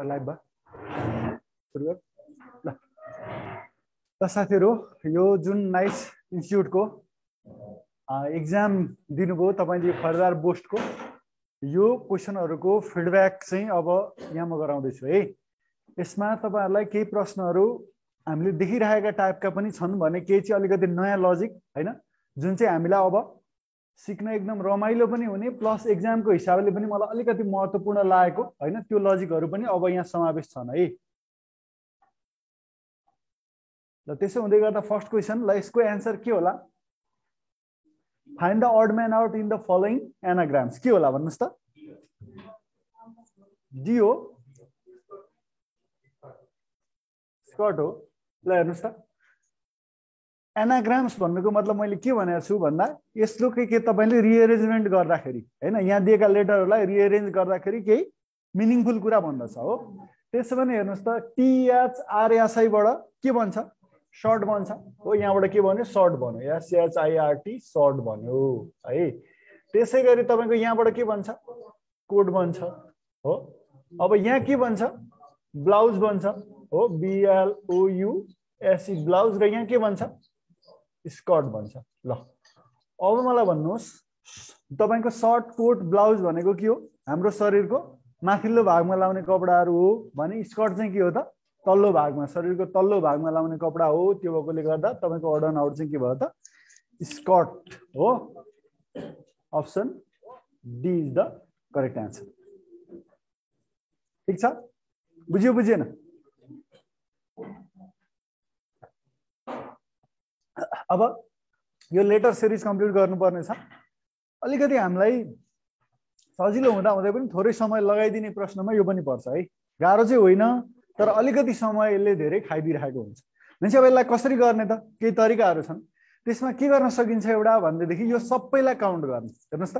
Live भयो सुरु गर ल ल साथीहरु यो जुन नाइस इन्स्टिट्युटको एक्जाम दिनुभयो तपाईले फर्दर बोस्टको यो क्वेशनहरुको फिडब्याक चाहिँ अब यहाँ म गराउँदै छु है। यसमा तपाईहरुलाई केही प्रश्नहरु हामीले देखिरहेका टाइपका पनि छन् भने केही चाहिँ अलिकति नयाँ लजिक हैन जुन चाहिँ हामीलाई अब सिक्न एकदम रमाइलो पनि हुने प्लस एक्जामको हिसाबले पनि मलाई अलिकति महत्त्वपूर्ण लागेको हैन त्यो लजिकहरु पनि अब यहाँ समावेश छन् है। ल त्यसो हुँदै गर्दा फर्स्ट क्वेशन ल यसको आन्सर के होला? Find the odd man out in the following anagrams के होला भन्नुस् त? डी हो स्कट हो। ल हेर्नुस् त एनाग्राम्स भन्नुको मतलब मैले के भनेको छु भन्दा यसको के तपाईले रिअरेन्जमेन्ट गर्दाखेरि हैन यहाँ दिएका लेटरहरुलाई रिअरेन्ज गर्दाखेरि केही मिनिङफुल कुरा भन्दछ हो। त्यसो भने हेर्नुस् त THRSI बाट के बन्छ? शर्ट बन्छ हो। यहाँबाट के भन्यो? शर्ट भन्यो SHIRT शर्ट भन्यो है। त्यसैगरी तपाईको यहाँबाट के बन्छ? कोड बन्छ हो। अब यहाँ के बन्छ? ब्लाउज बन्छ हो BLOUSE ब्लाउज र यहाँ के बन्छ? स्कर्ट बन्छ। ल अब मलाई भन्नुस् तपाईको सर्ट कोट ब्लाउज भनेको के हो? हाम्रो शरीरको माथिल्लो भागमा लाउने कपडाहरु हो भने स्कर्ट चाहिँ के हो त? तल्लो भागमा शरीरको तल्लो भागमा लाउने कपडा हो। त्यो भएकोले गर्दा तपाईको ऑड एन्ड आउट चाहिँ के भयो त? स्कर्ट हो। Option D is the correct answer. ठीक छ? बुझ्यो बुझेन? अब यो लेटर सिरिज कम्प्लिट गर्नुपर्ने छ। अलिकति हामीलाई सजिलो हुँदा हुँदै पनि थोरै समय लगाइदिने प्रश्नमा यो पनि पर्छ है। गाह्रो चाहिँ होइन तर अलिकति समयले धेरै खाइदिरहेको हुन्छ। भनेपछि अब यसलाई कसरी गर्ने त? केही तरिकाहरू छन्। त्यसमा के गर्न सकिन्छ एउटा भन्दैदेखि यो सबैलाई काउन्ट गर्ने। हेर्नुस् त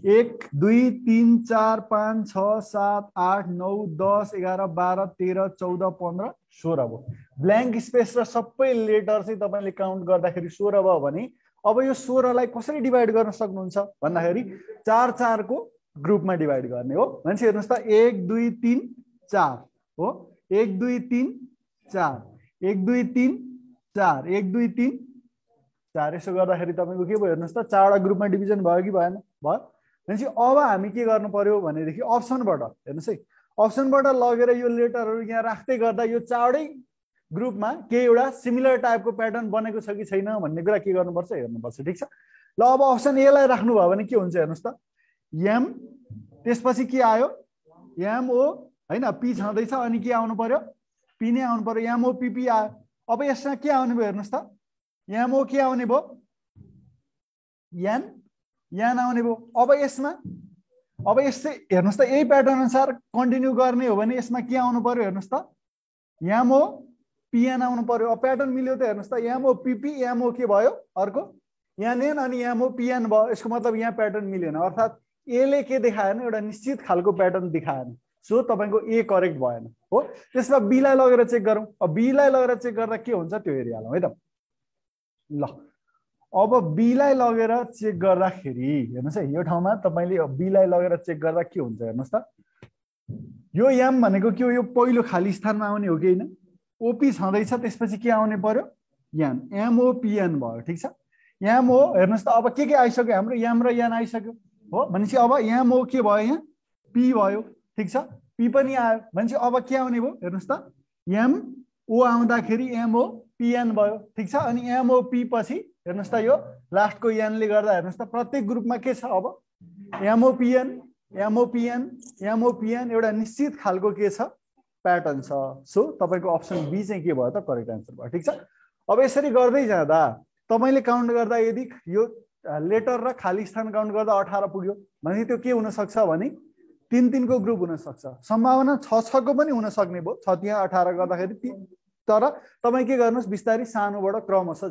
1 2 3 4 5 6 7 8 9 10 11 12 13 14 15 16 भयो। ब्ल्याङ्क स्पेस र सबै लेटर चाहिँ तपाईले काउन्ट गर्दाखेरि 16 भयो भने अब यो 16 लाई कसरी डिभाइड गर्न सक्नुहुन्छ भन्दाखेरि 4 4 को ग्रुपमा डिभाइड गर्ने हो। भनेपछि हेर्नुस् त 1 2 3 4 हो। 1 2 3 4 1 2 3 4 1 2 3 4 यसो गर्दाखेरि तपाईको के भयो हेर्नुस् त 4 वटा ग्रुपमा डिभिजन भयो कि भएन? भयो। भनेपछि अब हामी के गर्नु पर्यो भनेदेखि अप्सनबाट हेर्नुस् है अप्सनबाट लगेर यो लेटरहरु यहाँ राख्दै गर्दा यो 4 ग्रुपमा के एउटा सिमिलर टाइपको प्याटर्न बनेको छ कि छैन भन्ने कुरा के गर्नुपर्छ हेर्नुपर्छ। ठीक छ? ल अब अप्सन ए लाई राख्नु भयो भने के हुन्छ हेर्नुस् त एम त्यसपछि के आयो MO हैन पी छँदैछ अनि के आउनु पर्यो? पी नै आउनु पर्यो। MO PP आयो। अब यसमा के आउने भयो हेर्नुस् त MO के आउने भयो? एन आउने भयो। अब यसमा अब यसै हेर्नुस् त यही प्याटर्न अनुसार कन्टिन्यू गर्ने हो भने यसमा के आउनु पर्यो हेर्नुस् त MO PN आउनु पर्यो। अब प्याटर्न मिल्यो त हेर्नुस् त MO PP MO के भयो अर्को NN अनि MO PN भयो। यसको मतलब यहाँ प्याटर्न मिलेन अर्थात् ए ले के देखाएन एउटा निश्चित खालको प्याटर्न देखाएन। सो तपाईको ए करेक्ट भएन हो। त्यसमा बी लाई लगेर चेक गरौँ। अब बी लाई लगेर चेक गर्दा के हुन्छ त्यो हेरिहालौँ है त। ल अब बी लाई लगेर चेक गर्दाखेरि हेर्नुस् है यो ठाउँमा तपाईले बी लाई लगेर चेक गर्दा के हुन्छ हेर्नुस् त यो एम भनेको के हो? यो पहिलो खाली स्थानमा आउने हो कि हैन? ओपी छँदैछ त्यसपछि के आउने पर्यो? एन MOPN भयो। ठीक छ? MO हेर्नुस् त अब के आइसक्यो हाम्रो एम र एन आइसक्यो हो। भनेपछि अब MO के भयो? यहाँ पी भयो। ठीक छ? पी पनि आयो भनेपछि अब के आउने भयो हेर्नुस् त MO आउँदाखेरि MOPN भयो। ठीक छ? अनि MOP पछि हेर्नुस् त यो लास्टको एन ले गर्दा हेर्नुस् त प्रत्येक ग्रुपमा के छ? अब MOPN एउटा निश्चित खालको के छ? प्याटर्न छ। सो तपाईको अप्सन बी चाहिँ के भयो त? करेक्ट आन्सर भयो। ठीक छ? अब यसरी गर्दै जाँदा तपाईले काउन्ट गर्दा यदि यो लेटर र खाली स्थान काउन्ट गर्दा 18 पुग्यो भने त्यो के हुन सक्छ भने 3 को ग्रुप हुन सक्छ। सम्भावना 6 को पनि हुन सक्ने भयो। 6 त्यहाँ 18 गर्दाखेरि तर तपाई के गर्नुस् बिस्तारै सानोबाट क्रमशः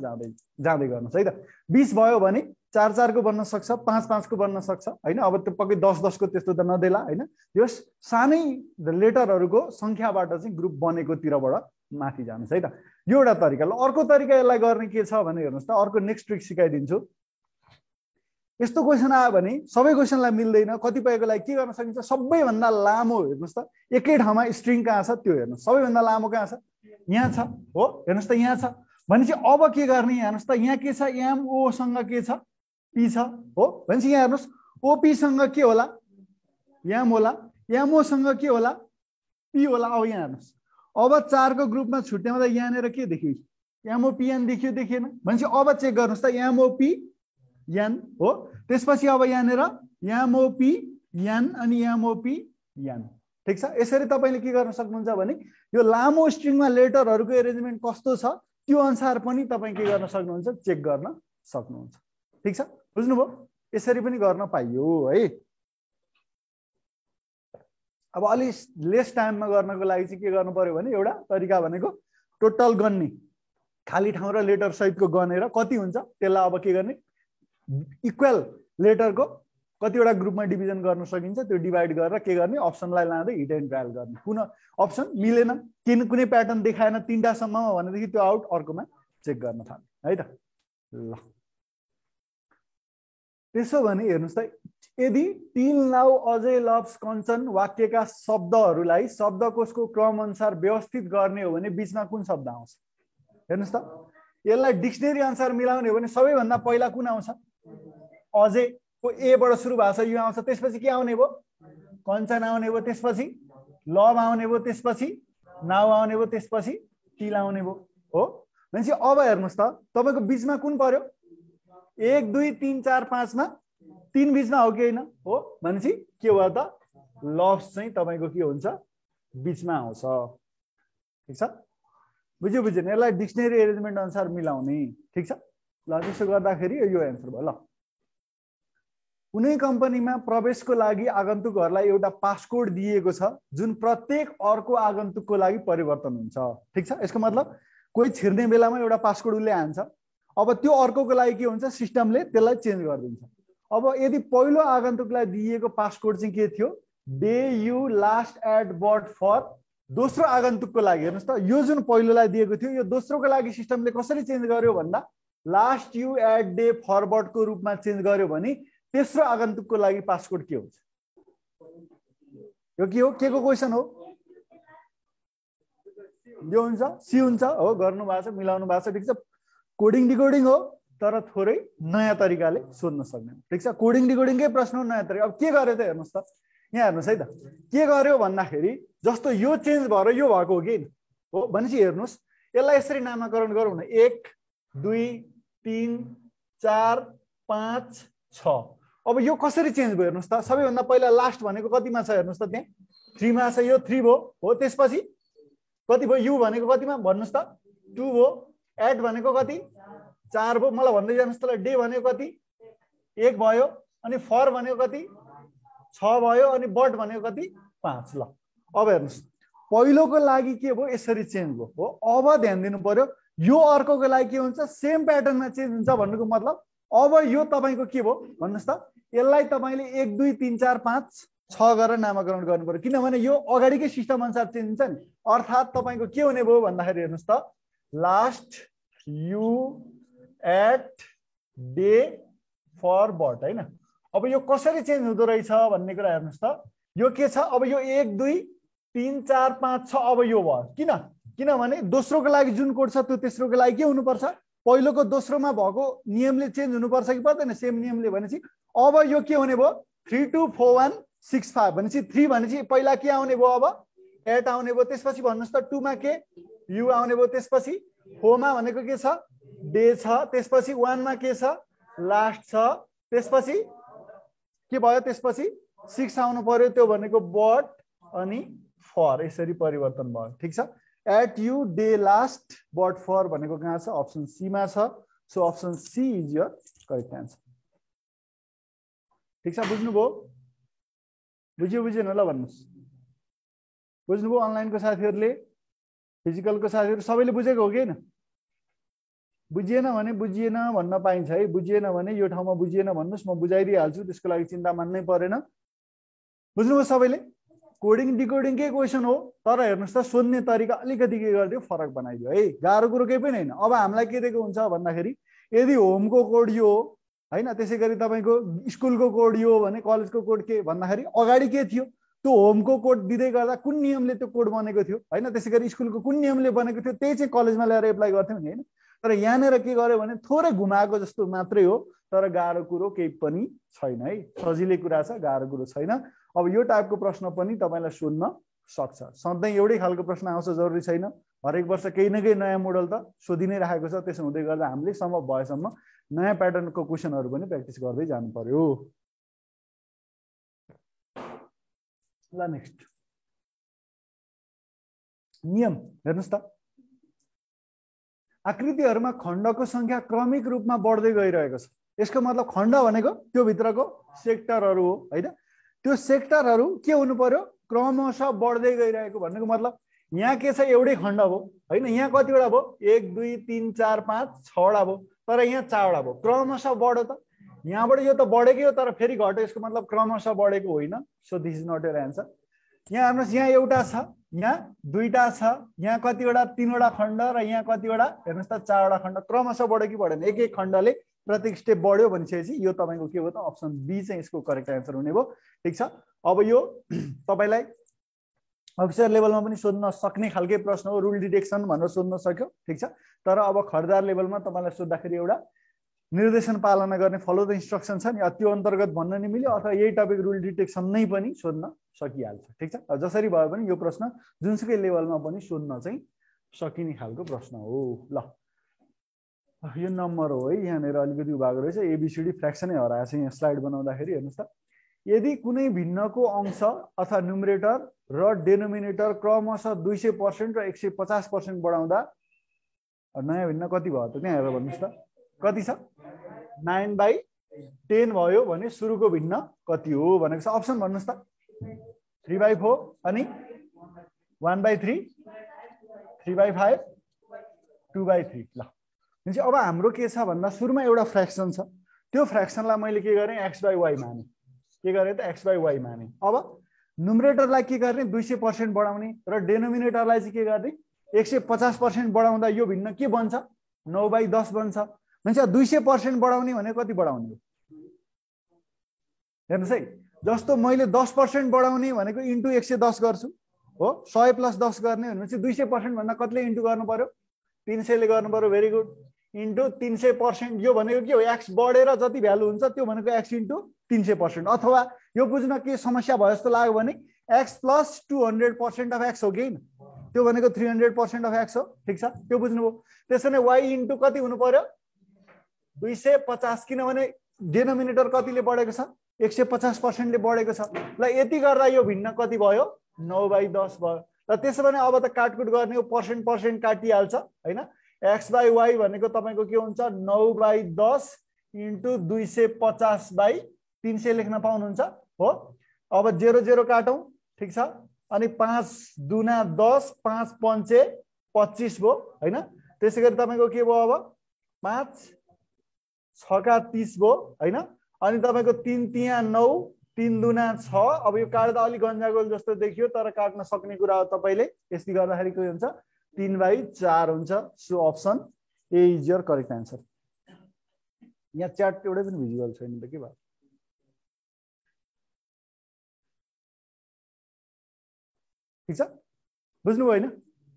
जाँदै गर्नुस् है त। 20 भयो भने 4 4 को बन्न सक्छ 5 5 को बन्न सक्छ हैन। अब त्यो पक्कै 10 10 को त्यस्तो त नदेला हैन। यो सानै लेटरहरुको संख्याबाट चाहिँ ग्रुप बनेको तिरबाट माथि जानुस् है त। यो एउटा तरिका। ल अर्को तरिका यसलाई गर्ने के छ भने हेर्नुस् त अर्को नेक्स्ट ट्रिक सिकाइदिन्छु। यस्तो क्वेसन आयो भने सबै क्वेसनलाई मिल्दैन, कतिपयको लागि के गर्न सकिन्छ, सबैभन्दा लामो हेर्नुहोस् त एकै ठाउँमा स्ट्रिङ कहाँ छ त्यो हेर्नुहोस्, सबैभन्दा लामो कहाँ छ, यहाँ छ हो, हेर्नुहोस् त यहाँ छ भनेपछि अब के गर्ने, हेर्नुहोस् त यहाँ के छ, एमओ सँग के छ, पी छ हो, भनेपछि यहाँ हेर्नुहोस् ओपी सँग के होला, एम होला, एमओ सँग के होला, पी होला। अब यहाँ हेर्नुहोस् अब 4 को ग्रुपमा छुट्याउँदा यहाँनिर के देखियो, एमओपिएन देखियो, देखिएन, भनेपछि अब चेक गर्नुहोस् त एमओपी एन हो, त्यसपछि अब यहाँनिर एमओपी एन अनि एमओपी एन। ठिक छ, यसरी तपाईले के गर्न सक्नुहुन्छ भने यो लामो स्ट्रिङमा लेटरहरूको एरेन्जमेन्ट कस्तो छ त्यो अनुसार पनि तपाई के गर्न सक्नुहुन्छ, चेक गर्न सक्नुहुन्छ। ठिक छ, बुझ्नुभयो, यसरी पनि गर्न पाइयो है। अब अलि लेस टाइममा गर्नको लागि चाहिँ के गर्नु पर्यो भने एउटा तरिका भनेको टोटल गन्ने, खाली ठाउँ र लेटर सहितको गनेर कति हुन्छ त्यसलाई अब के गर्ने, इक्वल लेटरको कतिवटा ग्रुपमा डिभिजन गर्न सकिन्छ त्यो डिभाइड गरेर के गर्ने, अप्सनलाई लाँदै हिट एन्ड ट्रायल गर्ने। पुनः अप्सन मिलेन, कुनै प्याटर्न देखाएन 3टा सम्ममा भनेदेखि त्यो आउट, अर्कोमा चेक गर्न थाल्ने है त। ल त्यसो भने हेर्नुहोस् त, यदि till now Ajay loves Kanchan वाक्यका शब्दहरूलाई शब्दकोशको क्रम अनुसार व्यवस्थित गर्ने हो भने बीचमा कुन शब्द आउँछ, हेर्नुहोस् त। यसलाई डिक्सनरी अनुसार मिलाउने हो भने सबैभन्दा पहिला कुन आउँछ, अजयको ए बाट सुरु भएको छ यो आउँछ, त्यसपछि के आउने भयो, कञ्चन आउने भयो, त्यसपछि लभ आउने भयो, त्यसपछि नाउ आउने भयो, त्यसपछि टिल आउने भयो हो। भनेपछि अब हेर्नुहोस् त तपाईको बीचमा कुन पर्यो, 1 2 3 4 5 मा 3 बीचमा हो कि हैन हो, भनेपछि के भयो त लभ्स चाहिँ तपाईको के हुन्छ, बीचमा आउँछ। ठीक छ, बुझ्यो बुझ्यो, यसलाई डिक्सनरी एरेन्जमेन्ट अनुसार मिलाउने। ठीक छ, ल त्यसो गर्दाखेरि यो एन्सर भयो। ल कुनै कम्पनीमा प्रवेशको लागि आगन्तुकहरूलाई एउटा पासकोड दिएको छ जुन प्रत्येक अर्को आगन्तुकको लागि परिवर्तन हुन्छ। ठीक छ, यसको मतलब कोही छिर्ने बेलामा एउटा पासकोड उसले हान्छ, अब त्यो अर्कोको लागि के हुन्छ, सिस्टमले त्यसलाई चेन्ज गरिदिन्छ। अब यदि पहिलो आगन्तुकलाई दिएको पासकोड चाहिँ के थियो, day you last at bird fur, दोस्रो आगन्तुकको लागि हेर्नुहोस् त यो जुन पहिलोलाई दिएको थियो यो दोस्रोको लागि सिस्टमले कसरी चेन्ज गर्यो भन्दा लास्ट यु एट डे फरवर्डको रूपमा चेन्ज गर्यो भने तेस्रो आगन्तुकको लागि पासकोड के हुन्छ, यो के हो, के को क्वेसन हो, यो हुन्छ सी हुन्छ हो, गर्नु भएको छ, मिलाउनु भएको छ। ठिक छ, कोडिङ डिकोडिङ हो तर थोरै नयाँ तरिकाले सोध्न सक्ने। ठिक छ, कोडिङ डिकोडिङकै प्रश्न हो, नयाँ तरिका। अब के गर्यो त हेर्नुहोस् त, यहाँ हेर्नुहोस् है त के गर्यो भन्दाखेरि जस्तो यो चेन्ज भएर यो भएको हो कि हो, भनेपछि हेर्नुहोस् यसलाई यसरी नामाकरण गरौँ न, 1 2 3 4 5 6। अब यो कसरी चेन्ज भयो हेर्नुहोस् त, सबैभन्दा पहिला लास्ट भनेको कतिमा छ हेर्नुहोस् त, त्यहाँ 3 मा छ, यो 3 भयो हो, त्यसपछि कति भयो, यु भनेको कतिमा भन्नुहोस् त 2 भयो, एट भनेको कति 4 भयो, मलाई भन्दै जानुहोस् त, डे भनेको कति 1 भयो, अनि फर भनेको कति 6 भयो, अनि बट भनेको कति 5। ल अब हेर्नुहोस् पहिलोको लागि के भयो, यसरी चेन्ज भयो हो। अब ध्यान दिनु पर्यो, यो अर्कोको लागि के हुन्छ, सेम प्याटर्नमा चेन्ज हुन्छ भन्नुको मतलब अब यो तपाईको के भयो भन्नुहोस् त, यसलाई तपाईले 1 2 3 4 5 6 गरेर नामाकरण गर्नु पर्यो, किनभने यो अगाडिकै सिस्टम अनुसार चेन्ज हुन्छ नि। अर्थात् तपाईको के हुने भयो भन्दाखेरि हेर्नुहोस् त, last you at day fur but हैन। अब यो कसरी चेन्ज हुँदो रहेछ भन्ने कुरा हेर्नुहोस् त, यो के छ, अब यो 1 2 3 4 5 6 अब यो भयो, किनभने दोस्रोको लागि जुन कोड छ त्यो तेस्रोको लागि के हुनुपर्छ, पहिलोको दोस्रोमा भएको नियमले चेन्ज हुनुपर्छ कि पर्दैन, सेम नियमले। भनेपछि अब यो के हुने भयो, 3 2 4 1 6 5 भनेपछि 3 भनेपछि पहिला के आउने भयो, अब 8 आउने भयो, त्यसपछि भन्नुहोस् त 2 मा के यु आउने भयो, त्यसपछि 4 मा भनेको के छ, डे छ, त्यसपछि 1 मा के छ, लास्ट छ, त्यसपछि के भयो, त्यसपछि 6 आउनु पर्यो, त्यो भनेको बट अनि फर, यसरी परिवर्तन भयो। ठीक छ, at you day last but fur भनेको कहाँ छ, अप्सन सी मा छ, so option C is your correct answer. ठीक छ, बुझ्नुभयो, बुझ्यो बुझेन ल भन्नुहोस्, बुझ्नुभयो, अनलाइनको साथीहरूले, फिजिकलको साथीहरू सबैले बुझेको हो कि हैन, बुझिएन भने बुझिएन भन्न पाइन्छ है, बुझिएन भने यो ठाउँमा बुझिएन भन्नुहोस्, म बुझाइदिइहाल्छु, त्यसको लागि चिन्ता मान्नै परेन। बुझ्नुभयो सबैले, कोडिङ डिकोडिङकै क्वेसन हो तर हेर्नुहोस् त सोध्ने तरिका अलिकति के गरिदियो, फरक बनाइदियो है, गाह्रो कुरो केही पनि होइन। अब हामीलाई के दिएको हुन्छ भन्दाखेरि यदि होमको कोड यो हो हैन। त्यसै गरी तपाईको स्कुलको कोड यो भने कलेजको कोड के भन्दाखेरि अगाडि के थियो त्यो होमको कोड दिँदै गर्दा कुन नियमले त्यो कोड बनेको थियो हैन। त्यसै गरी स्कुलको कुन नियमले बनेको थियो त्यही चाहिँ कलेजमा ल्याएर एप्लाई गर्थ्यौँ नि हैन। तर यहाँनिर के गर्यो भने थोरै घुमाएको जस्तो मात्रै हो, तर गाह्रो कुरो केही पनि छैन है। सजिलै कुरा छ, गाह्रो कुरो छैन। अब यो टाइपको प्रश्न पनि तपाईलाई सोध्न सक्छ। सधैँ एउटै खालको प्रश्न आउँछ जरुरी छैन। हरेक वर्ष केही न केही नयाँ मोडल त सोधि नै राखेको छ। त्यसो हुँदै गर्दा हामीले सम्भव भएसम्म नयाँ प्याटर्नको क्वेसनहरू पनि प्र्याक्टिस गर्दै जानु पर्यो। ल नेक्स्ट नियम हेर्नुस् त, आकृतिहरूमा खण्डको संख्या क्रमिक रूपमा बढ्दै गइरहेको छ। यसको मतलब खण्ड भनेको त्यो भित्रको सेक्टरहरू हो हैन। त्यो सेक्टरहरू के हुनु पर्यो, क्रमशः बढ्दै गइरहेको भन्नुको मतलब यहाँ के छ एउटै खण्ड हो हैन। यहाँ कतिवटा भयो 1 2 3 4 5 6वटा भयो, तर यहाँ 4वटा भयो। क्रमशः बढ्यो त, यहाँबाट यो त बढेकै हो तर फेरि घट्यो। यसको मतलब क्रमशः बढेको होइन। So this is not your answer. यहाँ हेर्नुहोस्, यहाँ एउटा छ, यहाँ दुईटा छ, यहाँ कतिवटा 3वटा खण्ड र यहाँ कतिवटा हेर्नुहोस् त 4वटा खण्ड। क्रमशः बढ्यो कि बढेन, एक एक खण्डले प्रत्येक स्टेप बढ्यो भनेपछि यो तपाईँको के हो त, अप्सन बी चाहिँ यसको करेक्ट एन्सर हुने भयो। ठिक छ। अब यो तपाईँलाई अफिसर लेभलमा पनि सोध्न सक्ने खालकै प्रश्न हो, रुल डिटेक्सन भनेर सोध्न सक्यो। ठिक छ। तर अब खर्दार लेभलमा तपाईँलाई सोद्धाखेरि एउटा निर्देशन पालना गर्ने फलो द इन्स्ट्रक्सन छ नि, त्यो अन्तर्गत भन्न नि मिल्यो अथवा यही टपिक रुल डिटेक्सन नै पनि सोध्न सकिहाल्छ। ठिक छ। जसरी भए पनि यो प्रश्न जुनसुकै लेभलमा पनि सोध्न चाहिँ सकिने खालको प्रश्न हो। ल यो नम्बर हो है, यहाँनिर अलिकति भएको रहेछ, एबिसिडी फ्र्याक्सनै हराएछ यहाँ स्लाइड बनाउँदाखेरि। हेर्नुहोस् त, यदि कुनै भिन्नको अंश अथवा न्युमरेटर र डेनोमिनेटर क्रमशः 200% र 150% बढाउँदा नयाँ भिन्न कति भयो त, त्यहाँ हेरेर भन्नुहोस् त कति छ। 9/10 भयो भने सुरुको भिन्न कति हो भनेको छ। अप्सन भन्नुहोस् त, 3/4 अनि 1/3, 3/5, 2/3। ल भनेपछि अब हाम्रो के छ भन्दा सुरुमा एउटा फ्र्याक्सन छ, त्यो फ्र्याक्सनलाई मैले के गरेँ x/y माने। के गरेँ त x/y माने। अब न्युमरेटरलाई के गर्ने 200% बढाउने र डेनोमिनेटरलाई चाहिँ के गर्ने 150% बढाउँदा यो भिन्न के बन्छ 9/10 बन्छ। भनेपछि 200% बढाउने भने कति बढाउने हो हेर्नुहोस् है। जस्तो मैले 10% बढाउने भनेको इन्टु 110 गर्छु हो, 100 + 10 गर्ने भनेपछि 200% भन्दा कतिले इन्टु गर्नु पर्यो 300 ले गर्नु पर्यो। Very good. इन्टु 300%। यो भनेको के हो, x बढेर जति भ्यालु हुन्छ त्यो भनेको x इन्टु 300%। अथवा यो बुझ्न के समस्या भयो जस्तो लाग्यो भने x + 200% अफ x हो कि हैन, त्यो भनेको 300% अफ x हो। ठिक छ, त्यो बुझ्नुभयो। त्यसैले y इन्टु कति हुनु पर्यो 250, किनभने डेनोमिनेटर कतिले बढेको छ 150% ले बढेको छ। ल यति गर्दा यो भिन्न कति भयो 9/10 भयो। र त्यसो भने अब त काटकुट गर्ने हो, पर्सेन्ट काटिहाल्छ हैन। x/y भनेको तपाईको के हुन्छ 9/10 इन्टु 250/300 लेख्न पाउनुहुन्छ हो। अब 0 0 काटौं। ठिक छ। अनि 5 दुना 10, 5 पंचे 25 भयो हैन। त्यसैगरी तपाईको के भयो अब 5 6 30 भयो हैन। अनि तपाईको 3 तिया 9, 3 दुना 6। अब यो काट्दा अलि गन्जागोल जस्तो देखियो तर काट्न सक्ने कुरा हो। तपाईले यसले गर्दाखेरि के हुन्छ 3/4 हुन्छ। So option A is your correct answer. यहाँ च्याट एउटै पनि भिजुअल छैन त के भयो। ठीक छ, बुझ्नुभयो हैन।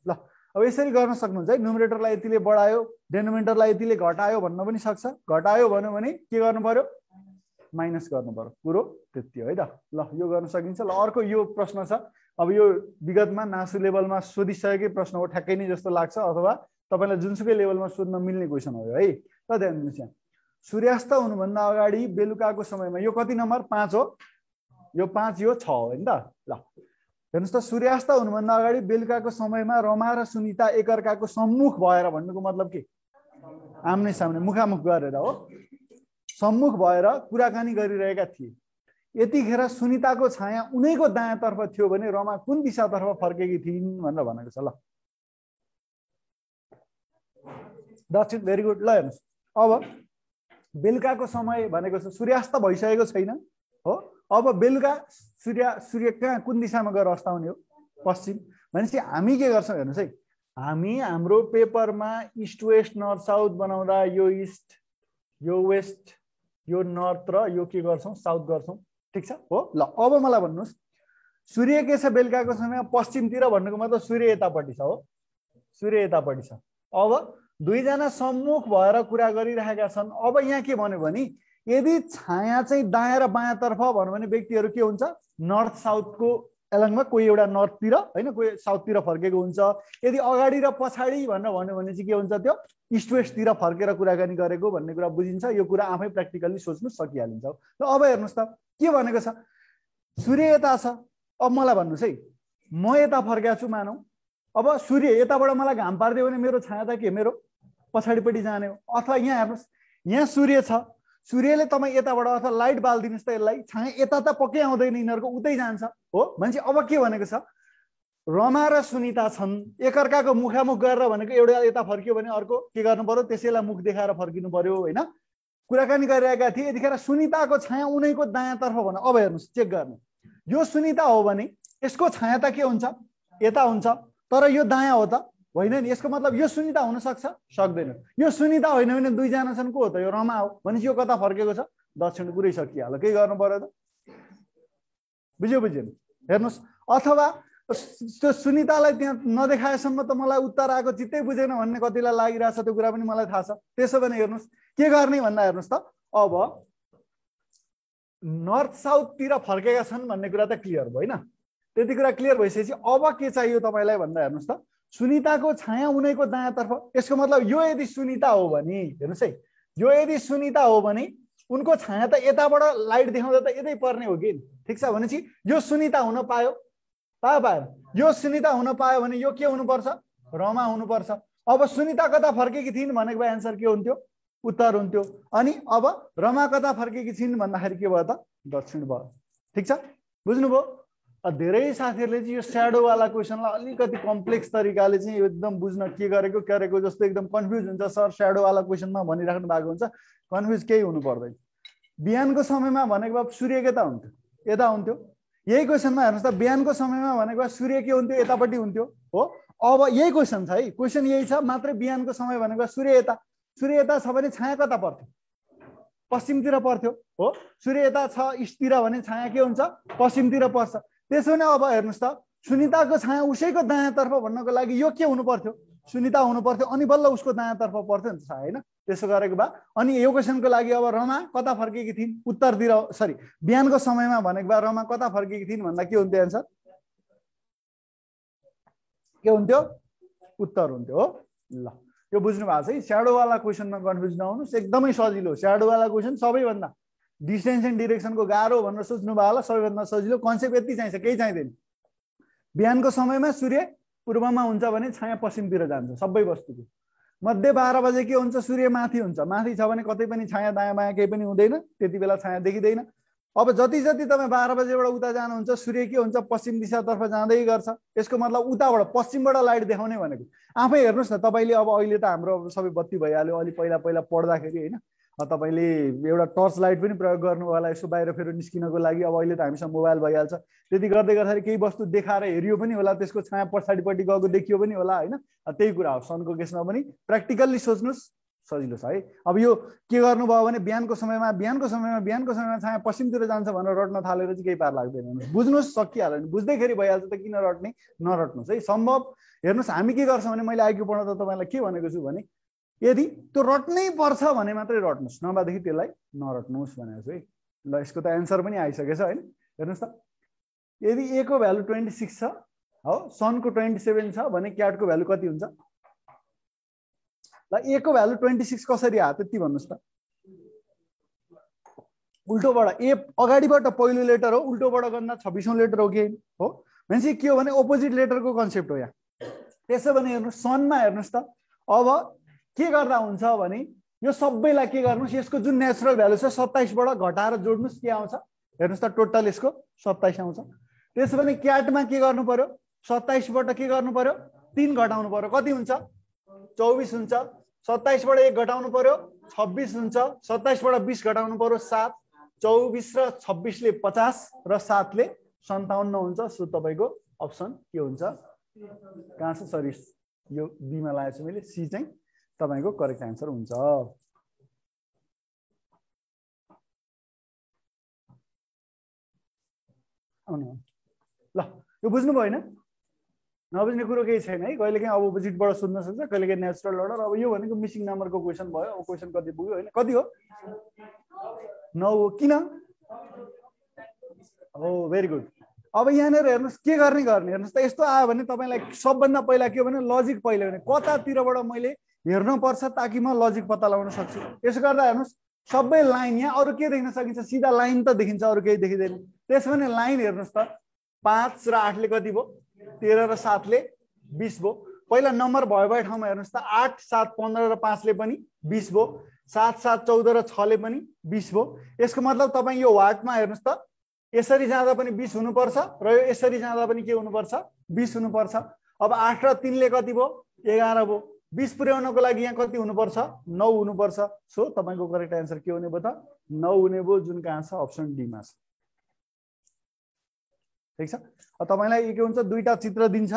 ल अब यसरी गर्न सक्नुहुन्छ है। न्युमरेटरलाई यतिले बढायो, डेनोमिनेटरलाई यतिले घटायो भन्न पनि सक्छ। घटायो भन्यो भने के गर्नु पर्यो माइनस गर्नु पर्यो। कुरो त्यति हो है त। ल यो गर्न सकिन्छ। ल अर्को यो प्रश्न छ। अब यो विगतमा नासु लेभलमा सोधिसकेकै प्रश्न हो ठ्याक्कै नै जस्तो लाग्छ, अथवा तपाईलाई जुनसुकै लेभलमा सोध्न मिल्ने क्वेसन हो है। ल ध्यान दिनुस्, यहाँ सूर्यास्त हुनुभन्दा अगाडि बेलुकाको समयमा यो कति नम्बर 5 हो, यो 5 यो 6 हो हैन त। ल हेर्नुस् त, सूर्यास्त हुनुभन्दा अगाडि बेलुकाको समयमा रमा र सुनिता एकअर्काको सम्मुख भएर भन्नुको मतलब के आम्ने सामने मुखामुख गरेर हो, सम्मुख भएर कुराकानी गरिरहेका थिए। यतिखेर सुनिताको छाया उनैको दायाँतर्फ थियो भने रमा कुन दिशातर्फ फर्केकी थिइन् भनेर भनेको छ। ल द्याट्स इट, भेरी गुड। ल हेर्नुस्, अब बेलुकाको समय भनेको छ सूर्यास्त भइसकेको छैन हो। अब बेलुका सूर्य कहाँ कुन दिशामा गएर अस्ताउने हो पश्चिम। भनेपछि हामी के गर्छौँ हेर्नुहोस् है, हामी हाम्रो पेपरमा इस्ट वेस्ट नर्थ साउथ बनाउँदा यो इस्ट यो वेस्ट यो नर्थ र यो के गर्छौं साउथ गर्छौं ठीक छ हो ल अब मलाई भन्नुस् सूर्य के छ बेलुकाको समयमा पश्चिमतिर भन्नुको मतलब सूर्य यतापट्टि छ हो सूर्य यतापट्टि छ अब दुईजना सम्मुख भएर कुरा गरिरहेका छन् अब यहाँ के भन्यो भने यदि छाया चाहिँ दायाँ र बायाँ तर्फ भन्यो भने व्यक्तिहरू के हुन्छ नर्थ साउथको एलङमा कोही एउटा नर्थतिर हैन कोही साउथतिर फर्केको हुन्छ यदि अगाडि र पछाडि भनेर भन्यो भने चाहिँ के हुन्छ त्यो इस्ट वेस्टतिर फर्केर कुराकानी गरेको भन्ने कुरा बुझिन्छ यो कुरा आफै प्र्याक्टिकली सोच्नु सकिहालिन्छ ल अब हेर्नुस् त के भनेको छ सूर्य यता छ अब मलाई भन्नुस् है म यता फर्केको छु मानौ अब सूर्य यताबाट मलाई घाम पार्दियो भने मेरो छाया त के मेरो पछाडिपट्टि जाने हो अथवा यहाँ हेर्नुस् यहाँ सूर्य छ सूर्यले तपाईँ यताबाट अथवा लाइट बाल्दिनुस् त यसलाई छाया यता त पक्कै आउँदैन यिनीहरूको उतै जान्छ हो मान्छे अब के भनेको छ रमा र सुनिता छन् एकअर्काको मुखामुख गरेर भनेको एउटा यता फर्कियो भने अर्को के गर्नु पर्यो त्यसैलाई मुख देखाएर फर्किनु पर्यो हैन कुराकानी गरिरहेका थिए यतिखेर सुनिताको छाया उनैको दायाँतर्फ भन अब हेर्नुस् चेक गर्नु यो सुनिता हो भने यसको छाया त के हुन्छ यता हुन्छ तर यो दायाँ हो त होइन नि यसको मतलब यो सुनिता हुन सक्छ सक्दैन यो सुनिता होइन भने दुईजना छन् को हो त यो रमा हो भनेपछि यो कता फर्केको छ दक्षिण पुरै सकिहाल्यो के गर्नु पर्यो त बुझ्यो बुझ्यो हेर्नुस् अथवा त्यो सुनितालाई त्यहाँ नदेखाएसम्म त मलाई उत्तर आएको चित्तै बुझेन भन्ने कतिलाई लागिरहेछ त्यो कुरा पनि मलाई थाहा छ त्यसो भने हेर्नुस् के गर्ने भन्दा हेर्नुस् त अब नर्थ साउथतिर फर्केका छन् भन्ने कुरा त क्लियर भयो हैन त्यति कुरा क्लियर भइसकेपछि अब के चाहियो तपाईलाई भन्दा हेर्नुस् त सुनिताको छाया उनैको दायाँतर्फ यसको मतलब यो यदि सुनिता हो भने हेर्नुस् है यो यदि सुनिता हो भने उनको छाया त यताबाट लाइट देखाउँदा त यतै पर्ने हो कि ठीक छ भनेपछि यो सुनिता हुन पायो पायो यो सुनिता हुन पायो भने यो के हुनुपर्छ रमा हुनुपर्छ अब सुनिता कता फर्केकी थिइन् भनेको भए एन्सर के हुन्थ्यो उत्तर हुन्थ्यो अनि अब रमा कता फर्केकी छिन् भन्दाखेरि के भयो त दक्षिण भयो ठीक छ बुझ्नुभयो धेरै साथीहरूले चाहिँ यो स्याडोवाला क्वेसनलाई अलिकति कम्प्लेक्स तरिकाले चाहिँ एकदम बुझ्न के गरेको जस्तो एकदम कन्फ्युज हुन्छ सर स्याडोवाला क्वेसनमा भनिराख्नु भएको हुन्छ कन्फ्युज केही हुनु पर्दैन बिहानको समयमा भनेको भए सूर्य के त हुन्थ्यो यता हुन्थ्यो यही क्वेसनमा हेर्नुस् त बिहानको समयमा भनेको भए सूर्य के हुन्थ्यो यतापट्टि हुन्थ्यो हो अब यही क्वेसन छ है क्वेसन यही छ मात्रै बिहानको समय भनेको सूर्य यता छ भने छाया कता पर्थ्यो पश्चिमतिर पर्थ्यो हो सूर्य यता छ इस्टतिर भने छाया के हुन्छ पश्चिमतिर पर्छ त्यसो भने अब हेर्नुस् त सुनिताको छाया उसैको दायाँतर्फ भन्नको लागि यो के हुनु पर्थ्यो सुनिता हुनु पर्थ्यो अनि बल्ल उसको दायाँतर्फ पर्थ्यो नि त छाया हैन त्यसो गरेको भए अनि यो क्वेसनको लागि अब रमा कता फर्केकी थिइन् उत्तरतिर सरी बिहानको समयमा भनेको भए रमा कता फर्केकी थिइन् भन्दा के हुन्थ्यो एन्सर के हुन्थ्यो उत्तर हुन्थ्यो हो ल यो बुझ्नु भएको छ है स्याडोवाला क्वेसनमा कन्फ्युज नहुनुस् एकदमै सजिलो स्याडोवाला क्वेसन सबैभन्दा डिस्टेन्स एन्ड डिरेक्सनको गाह्रो भनेर सोच्नु भयो होला सबैभन्दा सजिलो कन्सेप्ट यति चाहिन्छ केही चाहिँदैन बिहानको समयमा सूर्य पूर्वमा हुन्छ भने छाया पश्चिमतिर जान्छ सबै वस्तुको मध्य 12 बजे के हुन्छ सूर्य माथि हुन्छ माथि छ भने कतै पनि छाया दायाँ बायाँ केही पनि हुँदैन त्यति बेला छाया देखिँदैन अब जति जति तपाईँ 12 बजेबाट उता जानुहुन्छ सूर्य के हुन्छ पश्चिम दिशातर्फ जाँदै गर्छ यसको मतलब उताबाट पश्चिमबाट लाइट देखाउने भनेको आफै हेर्नुस् न तपाईले अब अहिले त हाम्रो सबै बत्ती भइहाल्यो अलि पहिला पढ्दाखेरि हैन तपाईले एउटा टर्च लाइट पनि प्रयोग गर्नु होला यसो बाहिर फेरि निस्किनको लागि अब अहिले त हामीसँग मोबाइल भइहाल्छ त्यति गर्दै गर्दाखेरि केही वस्तु देखाएर हेरियो पनि होला त्यसको छाया पछाडिपट्टि गएको देखियो पनि होला हैन त्यही कुरा हो सनको केसमा पनि प्र्याक्टिकल्ली सोच्नुस् सजिलो छ है अब यो के गर्नुभयो भने बिहानको समयमा छाया पश्चिमतिर जान्छ भनेर रट्न थालेर चाहिँ केही पार लाग्दैन बुझ्नुस् सकिहाल्यो नि बुझ्दैखेरि भइहाल्छ त किन रट्ने नरट्नुस् है सम्भव हेर्नुस् हामी के गर्छौँ भने मैले आइक्यू पढ्दा त तपाईलाई के भनेको छु भने यदि त्यो रट्नै पर्छ भने मात्रै रट्नुस् नभएदेखि त्यसलाई नरट्नुस् भनेको छु है ल यसको त एन्सर पनि आइसकेछ हैन हेर्नुस् त यदि ए को भ्यालु 26 छ हो सनको 27 छ भने क्याटको भ्यालु कति हुन्छ ल ए को भ्यालु 26 कसरी आयो त्यति भन्नुस् त उल्टोबाट ए अगाडिबाट पहिलो लेटर हो उल्टोबाट गर्दा 26औं लेटर हो कि हो भनेपछि के हो भने अपोजिट लेटरको कन्सेप्ट हो यहाँ त्यसो भने हेर्नुस् सनमा हेर्नुस् त अब के गर्दा हुन्छ भने यो सबैलाई के गर्नुस् यसको जुन नेचुरल भ्यालु छ 27 बाट घटाएर जोड्नुस् के आउँछ हेर्नुस् त टोटल यसको 27 आउँछ त्यसो भने क्याटमा के गर्नु पर्यो 27 बाट के गर्नु पर्यो 3 घटाउनु पर्यो कति हुन्छ 24 हुन्छ 27 बाट 1 घटाउनु पर्यो 26 हुन्छ 27 बाट 20 घटाउनु पर्यो 7 24 र 26 ले 50 र 7 ले 57 हुन्छ सो तपाईको अप्सन के हुन्छ कहाँ छ सरी यो बी मा लागेछ मैले सी चाहिँ तपाईको करेक्ट आन्सर हुन्छ आउनु ल यो बुझ्नुभयो होइन नबुझ्ने कुरो केही छैन है कहिलेकाहीँ अब अपोजिटबाट सोध्न सक्छ कहिलेकाहीँ नेचुरल अर्डर अब यो भनेको मिसिङ नम्बरको क्वेसन भयो अब क्वेसन कति पुग्यो होइन कति हो 9 हो किन हो भेरी गुड अब यहाँनिर हेर्नुहोस् के गर्ने हेर्नुहोस् त यस्तो आयो भने तपाईँलाई सबभन्दा पहिला के हो भने लजिक पहिला भने कतातिरबाट मैले हेर्न पर्छ ताकि म लजिक पत्ता लगाउन सक्छु यसो गर्दा हेर्नुहोस् सबै लाइन यहाँ अरू के देख्न सकिन्छ सिधा लाइन त देखिन्छ अरू केही देखिँदैन त्यसो भने लाइन हेर्नुहोस् त 5 र 8 ले कति भयो 13 र 7 ले 20 भयो पहिला नम्बर भयो ठाउँमा हेर्नुहोस् त 8 7 15 र 5 ले पनि 20 भयो 7 7 14 र 6 ले पनि 20 भयो यसको मतलब तपाईँ यो वाटमा हेर्नुहोस् त यसरी जाँदा पनि 20 हुनुपर्छ र यो यसरी जाँदा पनि के हुनुपर्छ 20 हुनुपर्छ अब 8 र 3 ले कति भयो 11 भयो 20 पुर्याउनको लागि यहाँ कति हुनुपर्छ 9 हुनुपर्छ सो तपाईको करेक्ट आन्सर के हुने भयो त 9 हुने भयो जुन कहाँ छ अप्सन डी मा छ ठीक छ अब तपाईलाई के हुन्छ दुईटा चित्र दिन्छ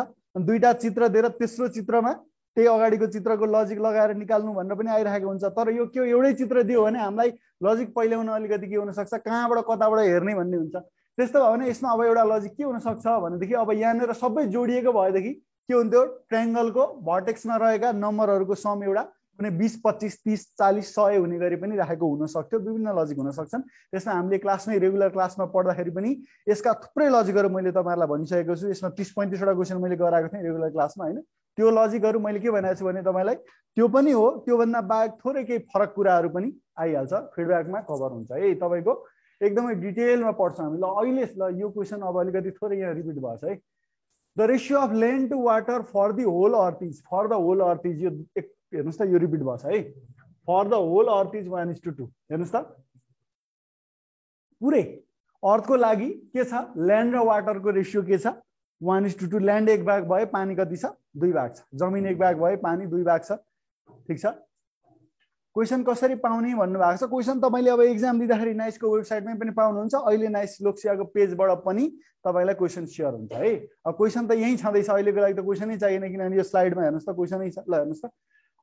दुईटा चित्र दिएर तेस्रो चित्रमा त्यही अगाडिको चित्रको लजिक लगाएर निकाल्नु भनेर पनि आइरहेको हुन्छ तर यो के एउटै चित्र दियो भने हामीलाई लजिक पहिल्याउन अलिकति के हुन सक्छ कहाँबाट कताबाट हेर्ने भन्ने हुन्छ त्यस्तो भयो भने यसमा अब एउटा लजिक के हुन सक्छ भनेदेखि अब यहाँनिर सबै जोडिएको भएदेखि के हुन्थ्यो ट्रायंगलको भर्टेक्समा रहेका नम्बरहरूको सम एउटा कुनै 20 25 30 40 100 हुने गरी पनि राखेको हुन सक्थ्यो विभिन्न लजिक हुन सक्छन् त्यसमा हामीले क्लासमै रेगुलर क्लासमा पढ्दाखेरि पनि यसका थुप्रै लजिकहरू मैले तपाईहरुलाई भनिसकेको छु यसमा 30 35 वटा क्वेशन मैले गराएको थिएँ रेगुलर क्लासमा हैन त्यो लजिकहरू मैले के भनेको छु भने तपाईलाई त्यो पनि हो त्यो भन्दा बाहेक थोरै केही फरक कुराहरू पनि आइहाल्छ फिडब्याकमा कभर हुन्छ है तपाईको एकदमै डिटेलमा पढ्छौं हामी ल अहिले ल यो क्वेशन अब अलिकति थोरै यहाँ रिपिट भएको छ है the ratio of land to water for the whole earth is यो हेर्नुस् त यो रिपिट भएको छ है for the whole earth is 1:2 हेर्नुस् त पुरै अर्थको लागि के छ ल्यान्ड र वाटरको रेशियो के छ 1:2 ल्यान्ड एक भाग भए पानी कति छ 2 भाग छ जमिन एक भाग भए पानी 2 भाग छ ठीक छ क्वेशन कसरी पाउने भन्नु भएको छ क्वेशन तपाईले अब एक्जाम दिँदाखेरि नाइसको वेबसाइटमै पनि पाउनुहुन्छ अहिले नाइस लोकसियाको पेजबाट पनि तपाईलाई क्वेशन शेयर हुन्छ है अब क्वेशन त यही छँदैछ अहिलेको लागि त क्वेशनै चाहिएन किनभने यो स्लाइडमा हेर्नुस् त क्वेशनै छ ल हेर्नुस् त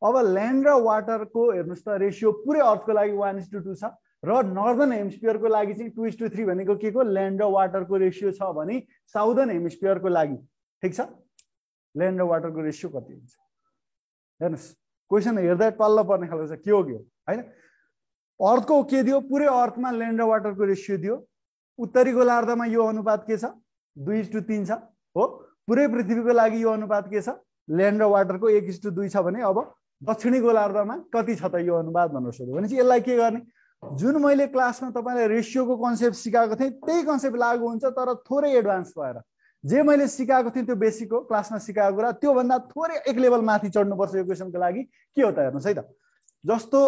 अब ल्यान्ड र वाटरको हेर्नुस् त रेशियो पुरै अर्थको लागि 1:2 छ र नर्दर्न हेमिस्फियरको लागि चाहिँ 2:3 भनेको के को ल्यान्ड र वाटरको रेशियो छ भने साउदर्न हेमिस्फियरको लागि ठीक छ ल्यान्ड र वाटरको रेशियो कति हुन्छ हेर्नुस् क्वेशन हेर्दा टल्ल पर्ने खालको छ के हो हैन अर्थको के दियो पुरै अर्थमा ल्यान्ड र वाटरको रेशियो दियो उत्तरी गोलार्धमा यो अनुपात के छ 2:3 छ हो पुरै पृथ्वीको लागि यो अनुपात के छ ल्यान्ड र वाटरको 1:2 छ भने अब दक्षिणी गोलार्धमा कति छ त यो अनुपात भनेर सोध्यो भनेपछि यसलाई के गर्ने जुन मैले क्लासमा तपाईलाई रेशियोको कन्सेप्ट सिकाएको थिएँ त्यही कन्सेप्ट लागू हुन्छ तर थोरै एडभान्स भएर जे मैले सिकाएको थिएँ त्यो बेसिक हो क्लासमा सिकाएको कुरा त्यो भन्दा थोरै एक लेभल माथि चढ्नु पर्छ यो क्वेशनको लागि के हो त हेर्नुस् है त जस्तो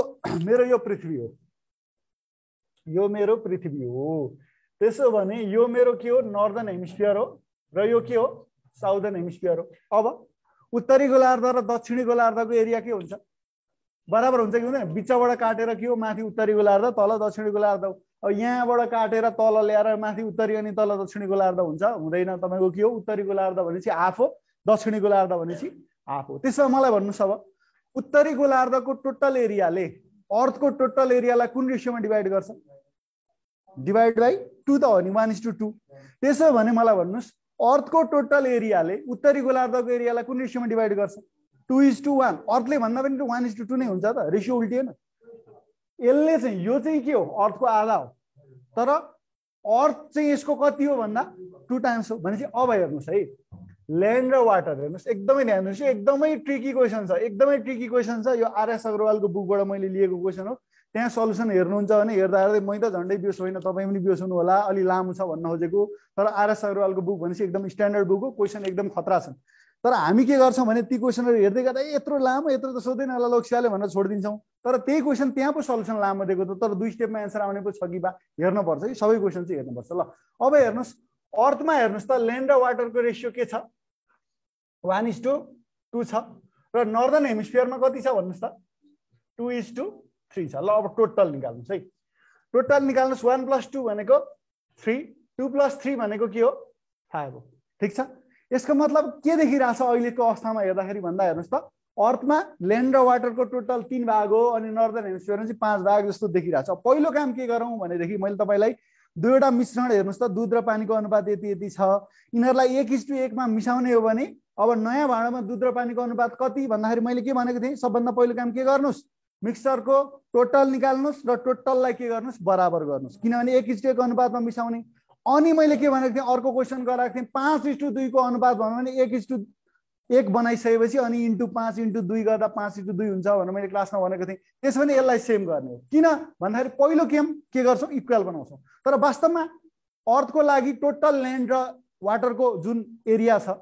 मेरो यो पृथ्वी हो त्यसो भने यो मेरो के हो नर्दर्न हेमिस्फियर हो र यो के हो साउदर्न हेमिस्फियर हो अब उत्तरी गोलार्ध र दक्षिणी गोलार्धको एरिया के हुन्छ बराबर हुन्छ कि हुँदैन बिचबाट काटेर के हो माथि उत्तरी गोलार्ध तल दक्षिणी गोलार्ध अब यहाँबाट काटेर तल ल्याएर माथि उत्तरी अनि तल दक्षिणी गोलार्ध हुन्छ हुँदैन तपाईको के हो उत्तरी गोलार्ध भनेपछि हाफ हो दक्षिणी गोलार्ध भनेपछि हाफ हो त्यसो मलाई भन्नुस् अब उत्तरी गोलार्धको टोटल एरियाले अर्थको टोटल एरियालाई कुन रेशियोमा डिवाइड गर्छ डिवाइड बाइ 2 त हो नि 1:2 त्यसो भने मलाई भन्नुस् अर्थको टोटल एरियाले उत्तरी गोलार्धको एरियालाई कुन रेशियोमा डिवाइड गर्छ 2:1 अर्थले भन्दा पनि 1:2 नै हुन्छ त रेशियो उल्टिएन यसले चाहिँ यो चाहिँ के हो अर्थको आधा हो तर अर्थ चाहिँ यसको कति हो भन्दा 2 टाइम्स हो भनेपछि अब हेर्नुस् है ल्यान्ड र वाटर हेर्नुस् एकदमै ध्यान दिनुस् एकदमै ट्रिकी क्वेशन छ यो आरएस अग्रवालको बुकबाट मैले लिएको क्वेशन हो त्यहाँ सल्युसन हेर्नुहुन्छ भने हेर्दा हेर्दै मै त झन्डै बियोस होइन तपाईँ पनि बियोस हुनु होला अलि लामो छ भन्न खोजेको तर आरएस अग्रवालको बुक भनेपछि एकदम स्ट्यान्डर्ड बुक हो क्वेशन एकदम खतरा छन् तर हामी के गर्छौं भने ती क्वेशनहरु हेर्दै गर्दा यत्रो लामो यत्रो त सोध्दैन होला लोकसियाले भनेर छोडिदिन्छौं तर त्यही क्वेशन त्यहाँ पो सल्युसन लामो दिएको त तर 2 स्टेपमा आन्सर आउने पो छ कि बा हेर्न पर्छ है सबै क्वेशन चाहिँ हेर्न पर्छ ल अब हेर्नुस् अर्थमा हेर्नुस् त ल्यान्ड र वाटरको रेशियो के छ 1:2 छ र नर्दर्न हेमिस्फियरमा कति छ भन्नुस् त 2:3 छ ल अब टोटल निकाल्नुस् है टोटल निकाल्नुस् 1 + 2 भनेको 3 2 + 3 भनेको के हो 5 हो ठीक छ यसको मतलब के देखिरहेछ अहिलेको अवस्थामा हेर्दाखेरि भन्दा हेर्नुस् त अर्थमा ल्यान्ड र वाटरको टोटल 3 भाग हो अनि नर्दर्न हेमिस्फियरमा चाहिँ 5 भाग जस्तो देखिरहेछ पहिलो काम के गरौँ भनेदेखि मैले तपाईलाई दुईवटा मिश्रण हेर्नुस् त दूध र पानीको अनुपात यति यति छ यिनीहरूलाई 1:1 मा मिसाउने हो भने अब नयाँ भाँडोमा दूध र पानीको अनुपात कति भन्दाखेरि मैले के भनेको थिएँ सबभन्दा पहिलो काम के गर्नुस् मिक्सचरको टोटल निकाल्नुस् र टोटललाई के गर्नुस् बराबर गर्नुस् किनभने 1:1 अनुपातमा मिसाउने अनि मैले के भनेको थिएँ अर्को क्वेशन गराएको थिएँ 5:2 को अनुपात भन्नु भने 1:1 बनाइसकेपछि अनि इन्टु 5:2 गर्दा 5:2 हुन्छ भनेर मैले क्लासमा भनेको थिएँ त्यसो भने यसलाई सेम गर्ने हो किन भन्दाखेरि पहिलो के गर्छौँ इक्वल बनाउँछौँ तर वास्तवमा अर्थको लागि टोटल ल्यान्ड र वाटरको जुन एरिया छ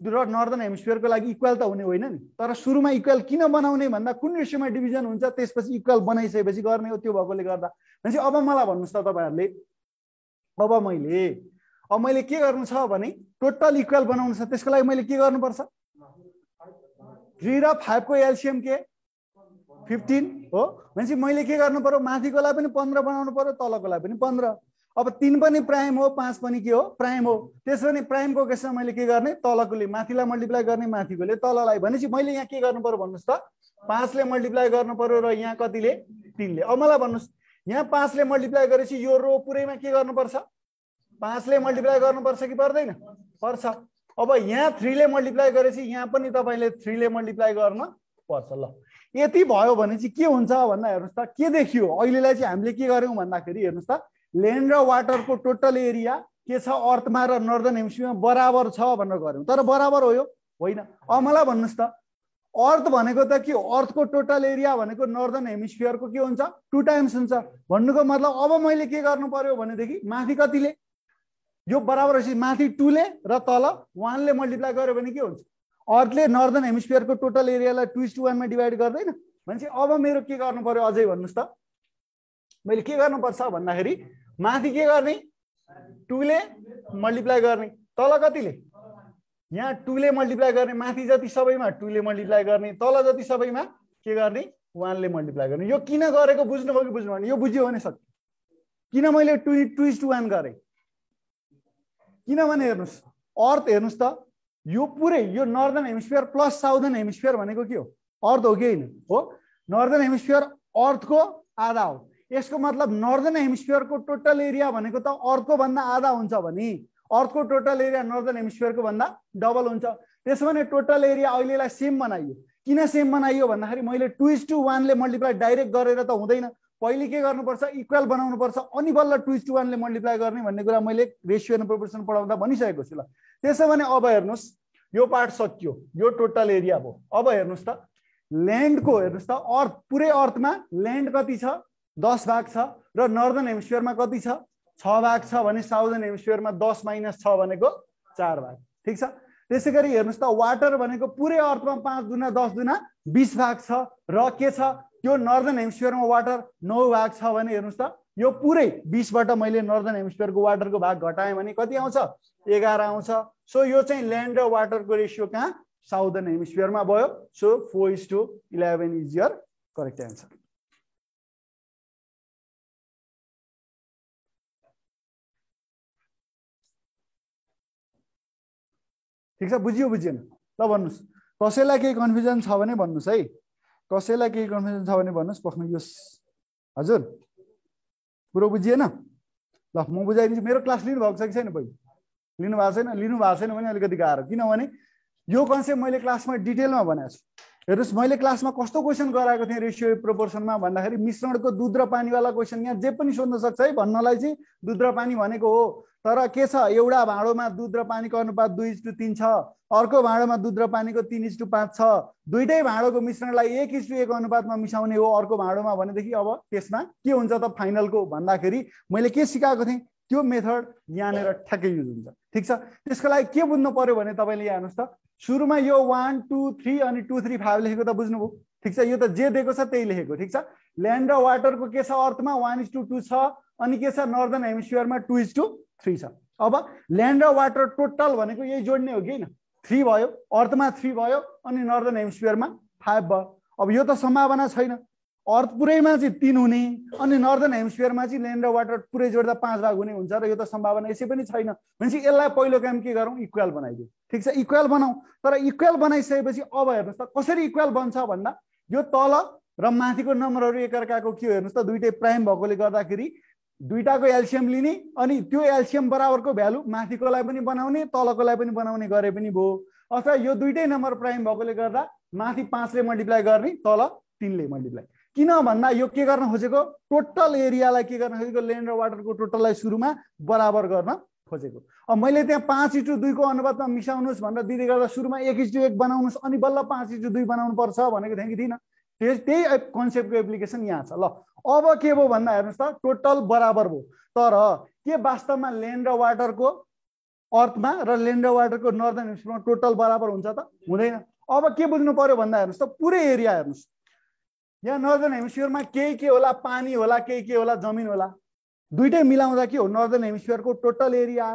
र नर्दर्न हेमिस्फियरको लागि इक्वल त हुने होइन नि तर सुरुमा इक्वल किन बनाउने भन्दा कुन रेसियोमा डिभिजन हुन्छ त्यसपछि इक्वल बनाइसकेपछि गर्ने हो त्यो भएकोले गर्दा भनेपछि अब मलाई भन्नुहोस् त तपाईँहरूले अब मैले के गर्नु छ भने टोटल इक्वल बनाउनु छ त्यसको लागि मैले के गर्नुपर्छ 3 र 5 को एलसीएम के 15 हो भनेपछि मैले के गर्नु पर्यो माथिकोलाई पनि 15 बनाउनु पर्यो तलकोलाई पनि 15 अब 3 पनि प्राइम हो 5 पनि के हो प्राइम हो त्यसो भने प्राइमको केसमा मैले के गर्ने तलकोले माथिलाई मल्टिप्लाई गर्ने माथिकोले तललाई भनेपछि मैले यहाँ के गर्नु पर्यो भन्नुस् त 5 ले मल्टिप्लाई गर्नु पर्यो र यहाँ कतिले 3 ले अब मलाई भन्नुस् यहाँ 5 ले मल्टिप्लाई गरेपछि यो रो पुरैमा के गर्नुपर्छ 5 ले मल्टिप्लाई गर्नुपर्छ कि पर्दैन पर्छ अब यहाँ 3 ले मल्टिप्लाई गरेपछि यहाँ पनि तपाईले 3 ले मल्टिप्लाई गर्न पर्छ ल यति भयो भने चाहिँ के हुन्छ भन्दा हेर्नुस् त के देखियो अहिलेलाई चाहिँ हामीले के गर्यौं भन्दाखेरि हेर्नुस् त ल्यान्ड र वाटरको टोटल एरिया के छ अर्थमा र नर्दर्न हेमिस्फियरमा बराबर छ भनेर गर्यौं तर बराबर हो यो होइन अब मलाई भन्नुस् त अर्थ भनेको त के हो अर्थको टोटल एरिया भनेको नर्दर्न हेमिस्फियरको के हुन्छ 2 टाइम्स हुन्छ भन्नुको मतलब अब मैले के गर्नु पर्यो भनेदेखि माथि कतिले यो बराबर होपछि माथि 2 ले र तल 1 ले मल्टिप्लाई गर्यो भने के हुन्छ अर्थले नर्दर्न हेमिस्फियरको टोटल एरियालाई 2:1 मा डिवाइड गर्दैन भनेपछि अब मेरो के गर्नु पर्यो अझै भन्नुस् त मैले के गर्नुपर्छ भन्दाखेरि माथि के गर्ने 2 ले मल्टिप्लाई गर्ने तल कतिले यहाँ 2 ले मल्टिप्लाई गर्ने माथि जति सबैमा 2 ले मल्टिप्लाई गर्ने तल जति सबैमा के गर्ने 1 ले मल्टिप्लाई गर्ने यो किन गरेको बुझ्नुभयो कि बुझ्नु भएन यो बुझ्यो भने सक्यो किन मैले 2:1 गरे किनभने हेर्नुस् अर्थ हेर्नुस् त यो पुरै यो northern hemisphere plus southern hemisphere भनेको के हो अर्थ हो कि हैन हो नर्दर्न हेमिस्फियर अर्थको आधा हो यसको मतलब नर्दर्न हेमिस्फियरको टोटल एरिया भनेको त अर्थको भन्दा आधा हुन्छ भने अर्थको टोटल एरिया नर्दर्न हेमिस्फियरको भन्दा डबल हुन्छ त्यसो भने टोटल एरिया अहिलेलाई सेम बनाइयो किन सेम बनाइयो भन्दाखेरि मैले 2:1 ले मल्टिप्लाई डाइरेक्ट गरेर त हुँदैन पहिले के गर्नुपर्छ इक्वल बनाउनु पर्छ अनि बल्ल 2:1 ले मल्टिप्लाई गर्ने भन्ने कुरा मैले रेशियो एन्ड प्रोपोर्सन पढाउँदा भनिसकेको छु ल त्यसो भने अब हेर्नुस् यो पार्ट सकियो यो टोटल एरिया भयो अब हेर्नुस् त ल्यान्डको हेर्नुस् त अर्थ पुरै अर्थमा ल्यान्ड कति छ 10 भाग छ र नर्दर्न हेमिस्फियरमा कति छ 6 भाग छ भने साउदर्न हेमिस्फियरमा 10 - 6 भनेको 4 भाग ठीक छ त्यसैगरी हेर्नुस् त वाटर भनेको पुरै अर्थमा 5 दुना 10 दुना 20 भाग छ र के छ त्यो नर्दर्न हेमिस्फियरमा वाटर 9 भाग छ भने हेर्नुस् त यो पुरै 20 बाट मैले नर्दर्न हेमिस्फियरको वाटरको भाग घटाएँ भने कति आउँछ 11 आउँछ सो यो चाहिँ ल्यान्ड र वाटरको रेशियो कहाँ साउदर्न हेमिस्फियरमा भयो so 4:11 is your correct answer ठीक छ बुझियो बुझिएन ल भन्नुस् कसैलाई केही कन्फ्युजन छ भने भन्नुस् है कसैलाई केही कन्फ्युजन छ भने भन्नुस् पक्नुस् हजुर पुरो बुझिएन ल म बुझाइदिन्छु मेरो क्लास लिनु भएको छ कि छैन पहिले लिनु भएको छैन भने अलिकति गाह्रो किनभने यो कन्सेप्ट मैले क्लासमा डिटेलमा भनेको छु हेर्नुस् मैले क्लासमा कस्तो क्वेसन गराएको थिएँ रेशियो प्रोपोर्सनमा भन्दाखेरि मिश्रणको दूध र पानीवाला क्वेसन यहाँ जे पनि सोध्न सक्छ है भन्नलाई चाहिँ दूध र पानी भनेको हो तर के छ एउटा भाँडोमा दूध र पानीको अनुपात 2:3 छ अर्को भाँडोमा दूध र पानीको 3:5 छ दुईटै भाँडोको मिश्रणलाई 1:1 अनुपातमा मिसाउने हो अर्को भाँडोमा भनेदेखि अब त्यसमा के हुन्छ त फाइनलको भन्दाखेरि मैले के सिकाएको थिएँ त्यो मेथड यहाँनिर ठ्याक्कै युज हुन्छ ठीक छ त्यसको लागि के बुझ्नु पर्यो भने तपाईले यहाँ हेर्नुस् त सुरुमा यो 1 2 3 अनि 2 3 5 लेखेको त बुझ्नुभयो ठीक छ यो त जे दिएको छ त्यही लेखेको ठीक छ ल्यान्ड र वाटरको के छ अर्थमा 1:2 छ अनि के छ नर्दर्न हेमिस्फियरमा 2:3 छ अब ल्यान्ड र वाटर टोटल भनेको यही जोड्ने हो कि हैन 3 भयो अर्थमा 3 भयो अनि नर्दर्न हेमिस्फियरमा 5 भयो अब यो त सम्भावना छैन अर्थ पुरैमा चाहिँ 3 हुने अनि नर्दर्न हेमिस्फियरमा चाहिँ ल्यान्ड र वाटर पुरै जोड्दा 5 भाग हुने हुन्छ र यो त सम्भावना यसै पनि छैन भनेपछि यसलाई पहिलो काम के गरौँ इक्वल बनाइदिउँ ठीक छ इक्वल बनाऊ तर इक्वल बनाइसकेपछि अब हेर्नुस् त कसरी इक्वल बन्छ भन्दा यो तल र माथिको नम्बरहरू एकअर्काको के हेर्नुस् त दुईटै प्राइम भएकोले गर्दाखेरि दुईटाको एलसिएम लिने अनि त्यो एलसिएम बराबरको भ्यालु माथिकोलाई पनि बनाउने तलकोलाई पनि बनाउने गरे पनि भयो। अथवा यो दुईटै नम्बर प्राइम भएकोले गर्दा माथि 5 ले मल्टिप्लाई गर्ने तल 3 ले मल्टिप्लाई। किन भन्दा यो के गर्न खोजेको टोटल एरियालाई के गर्न खोजेको ल्यान्ड र वाटरको टोटललाई सुरुमा बराबर गर्न खोजेको। अब मैले त्यहाँ 5:2 को अनुपातमा मिसाउनुस् भनेर दिँदै गर्दा सुरुमा 1:1 बनाउनुस् अनि बल्ल 5:2 बनाउनु पर्छ भनेको थिएँ कि थिइनँ। त्यही कन्सेप्टको एप्लिकेसन यहाँ छ। ल अब के भयो भन्दा हेर्नुस् त टोटल बराबर भयो, तर के वास्तवमा ल्यान्ड र वाटरको अर्थमा र ल्यान्ड र वाटरको नर्दर्न हेमिस्फियरमा टोटल बराबर हुन्छ त? हुँदैन। अब के बुझ्नु पर्यो भन्दा हेर्नुस् त पुरै एरिया हेर्नुस्, यहाँ नर्दर्न हेमिस्फियरमा के होला, पानी होला, के होला, जमिन होला, दुईटै मिलाउँदा के हो नर्दर्न हेमिस्फियरको टोटल एरिया